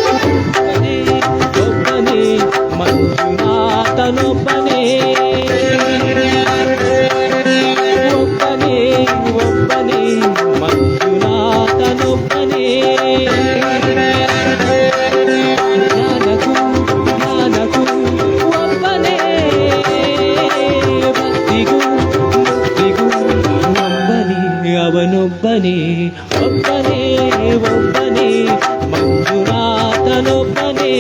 ಒಬ್ಬನೇ ಒಬ್ಬನೇ ಒಬ್ಬನೇ ಮಂಜುನಾಥನೊಬ್ಬನೇ ಜ್ಞಾನಕ್ಕೂ ಜ್ಞಾನಕ್ಕೂ ಒಬ್ಬನೇ ಭಕ್ತಿಗೂ ಮುಕ್ತಿಗೂ ಒಬ್ಬನೇ ಅವನೊಬ್ಬನೇ ಒಬ್ಬನೇ ಒಬ್ಬನೇ ಮಂಜುನಾಥನೊಬ್ಬನೇ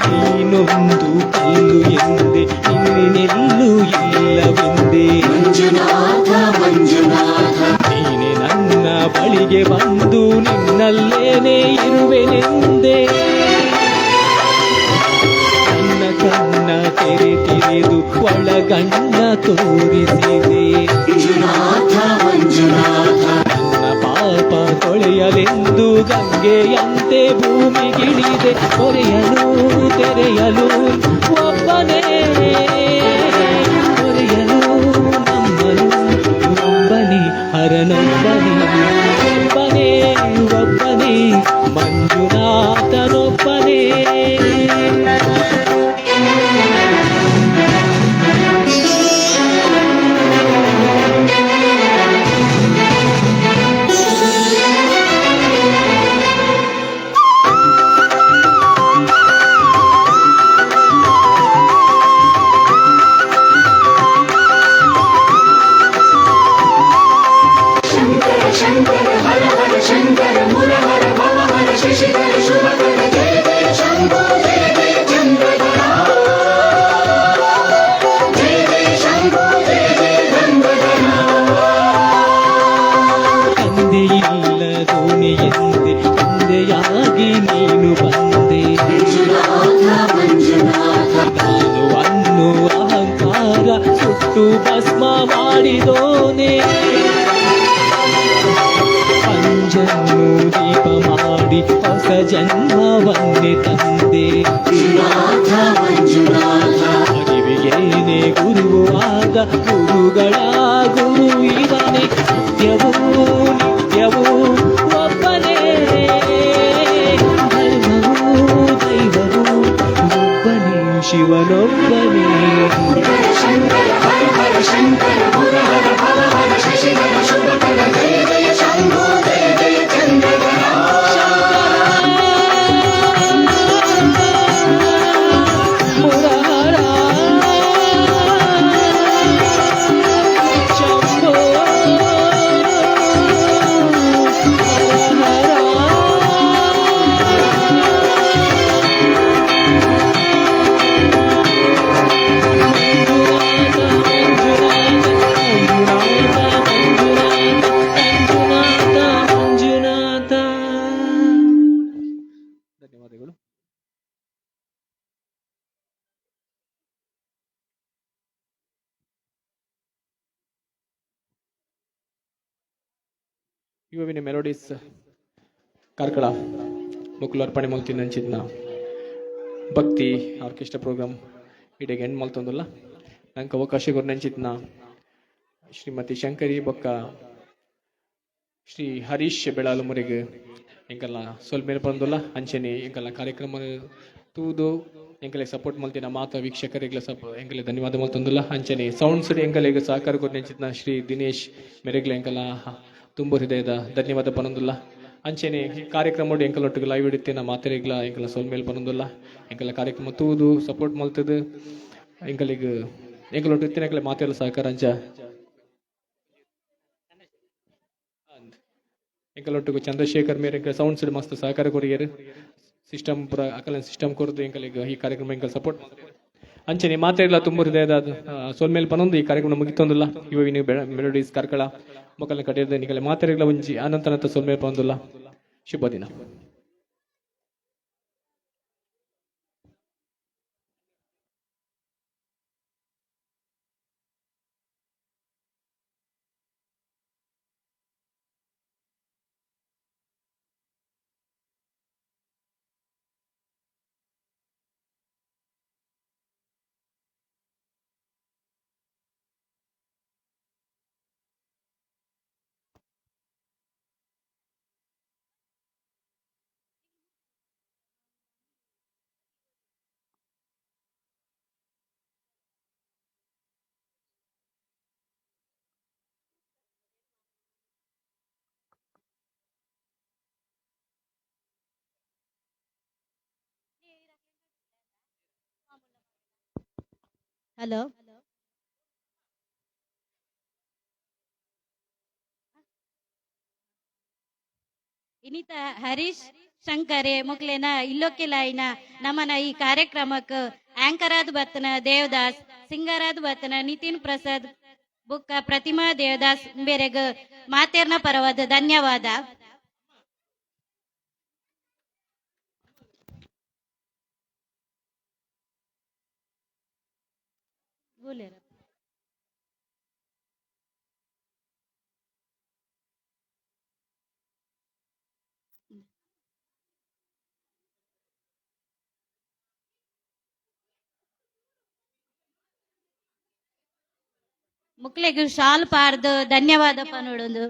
ನೀನೊಂದು ಕಲ್ಲು ಎಂದೆ ಇನ್ನೆಲ್ಲೂ ಇಲ್ಲವೆಂದೆ ನೀನೆ ನನ್ನ ಬಳಿಗೆ ಬಂದು ನಿನ್ನಲ್ಲೇನೆ ಇರುವೆನೆಂದೆ ನನ್ನ ಕಣ್ಣ ತೆರೆದು ಒಳಗಣ್ಣ ತೋರಿಸಿದೆ ನನ್ನ ಪಾಪ ತೊಳೆಯಲೆಂದು ಗಂಗೆಯಂತೆ ಭೂಮಿಗಿಳಿದೆ ತೊರೆಯಲು ತೆರೆಯಲು ಒಬ್ಬನೇ ತೊರೆಯಲು ನಮ್ಮನು ಒಬ್ಬನೇ ಹರನೊಬ್ಬನೇ ಒಬ್ಬನೇ ಒಬ್ಬನೇ ಮಂಜುನಾಥನೊಬ್ಬನೇ ತಂದೆಯಿಲ್ಲದೋನೆಯಂತೆ ತಂದೆಯಾಗಿ ನೀನು ಬಂದೆ ನಾನು ಅನ್ನು ಅಹಂಕಾರ ಸುಟ್ಟು ಭಸ್ಮ ಮಾಡಿದೋನೆ ಪಂಜನ್ನು ದೀಪ ಮಾಡಿ ಹೊಸ ಜನ್ಮವನ್ನೇ ತಂದೆ ಅರಿವಿಗೇನೆ ಗುರುವು ಆಗ ಗುರುಗಳ ಗುರು ಇವನೇ ನಿತ್ಯವೂ ನಿತ್ಯವೂ ಒಬ್ಬನೇ ಧರ್ಮವೂ ದೈವವೂ ಒಬ್ಬನೇ ಶಿವನೊಬ್ಬನೇ ಯುವಿನ ಮೆಲೋಡೀಸ್ ಕಾರ್ಕಳ ಮುಕ್ಕುಲು ಅರ್ಪಣೆ ಮಲ್ತಿನ ಅಂಚಿದ್ನ ಭಕ್ತಿ ಆರ್ಕೆಸ್ಟ್ರಾ ಪ್ರೋಗ್ರಾಮ್ ಇಡೆಗೆ ಎಂಡ್ ಮಲ್ತೊಂದುಲ್ಲ ನಂಗೆ ಅವಕಾಶ ಕೊರ್ನಂಚಿದ್ನ ಶ್ರೀಮತಿ ಶಂಕರಿ ಬೊಕ್ಕ ಶ್ರೀ ಹರೀಶ್ ಬೆಳಾಲು ಮುರಿಗೆ ಎಂಕಲ್ಲ ಸೊಲ್ಮೇಲೆ ಬಂದುಲ್ಲ ಅಂಚನೆ ಎಂಕಲ್ಲ ಕಾರ್ಯಕ್ರಮ ತೂದು ಎಂಕಲೆ ಸಪೋರ್ಟ್ ಮಲ್ತಿನ ಮಾತ ವೀಕ್ಷಕರಿಗೆ ಎಂಕಲೆ ಧನ್ಯವಾದ ಮಲ್ತೊಂದುಲ್ಲ ಅಂಚನೆ ಸೌಂಡ್ಸ್ ಎಂಕಲೆಗೆ ಸಹಕಾರ ಕೊರ್ನಂಚಿದ್ನ ಶ್ರೀ ದಿನೇಶ್ ಮೆರೆಗ್ಲೆ ಎಂಕಲ್ಲ ತುಂಬ ಹೃದಯದ ಧನ್ಯವಾದ ಪನೊಂದುಲ್ಲ ಅಂಚನೆ ಕಾರ್ಯಕ್ರಮ ಎಂಕಲೊಟ್ಟಿಗೆ ಲೈವ್ ಇಡುತ್ತೇನೆ ಮಾತೆರೆಗ್ಲ ಎಂಕಲ ಸೊಲ್ಮೇಲೆ ಪನೊಂದುಲ್ಲ ಎಂಕಲ ಕಾರ್ಯಕ್ರಮ ತೂದು ಸಪೋರ್ಟ್ ಮಲ್ತದು ಎಂಕಲಿಗೆ ಎಂಕಲೊಟ್ಟು ಇತ್ತಿನ ಎಂಕಲೆ ಮಾತೆಲ್ಲ ಸಹಕಾರ ಅಂಚ ಎಂಕಲೊಟ್ಟಿಗೆ ಚಂದ್ರಶೇಖರ್ ಮೇರೆ ಸೌಂಡ್ಸ್ ಮಸ್ತ್ ಸಹಕಾರ ಕೊರಿಯರು ಸಿಸ್ಟಮ್ ಪೂರ ಅಕಲ ಸಿಸ್ಟಮ್ ಕೊರದು ಎಂಕಲಿಗೆ ಈ ಕಾರ್ಯಕ್ರಮ ಎಂಕಲ್ ಸಪೋರ್ಟ್ ಅಂಚನೆ ಮಾತೆಲ್ಲ ತುಂಬ ಹೃದಯದ ಸೋಲ್ಮೇಲೆ ಪನೊಂದು ಈ ಕಾರ್ಯಕ್ರಮ ಮುಗಿತೊಂದಿಲ್ಲ ಇವಿನ ಮೆಲೋಡೀಸ್ ಕಾರ್ಕಳ ಮಕ್ಕಳನ್ನ ಕಡೆಯದ ನಿಕಲೆ ಮಾತೆರೆಗ್ಲ ಒಂಜಿ ಅನಂತನಂತ ಸೋಲ್ಮೇಲೆ ಪನೊಂದಿಲ್ಲ ಶುಭ ದಿನ. ಹಲೋ ಇನಿತ ಹರೀಶ್ ಶಂಕರೆ ಮೊಕ್ಲೆನ ಇಲ್ಲೊಕ್ಕೆಲಾಯಿನ ನಮ್ಮನ ಈ ಕಾರ್ಯಕ್ರಮಕ್ಕೆ ಆಂಕರ್ ಆದ್ ಬರ್ತನ ದೇವದಾಸ್ ಸಿಂಗರ್ ಆದ್ ಬರ್ತನ ನಿತಿನ್ ಪ್ರಸಾದ್ ಬುಕ್ಕ ಪ್ರತಿಮಾ ದೇವದಾಸ್ ಬೇರೆಗ ಮಾತೇರ್ನ ಪರವಾದ ಧನ್ಯವಾದ. ಮುಕ್ಲೆಗ್ ಶಾಲ್ ಪಾರ್ದು ಧನ್ಯವಾದ ಪನೋಡೊಂದು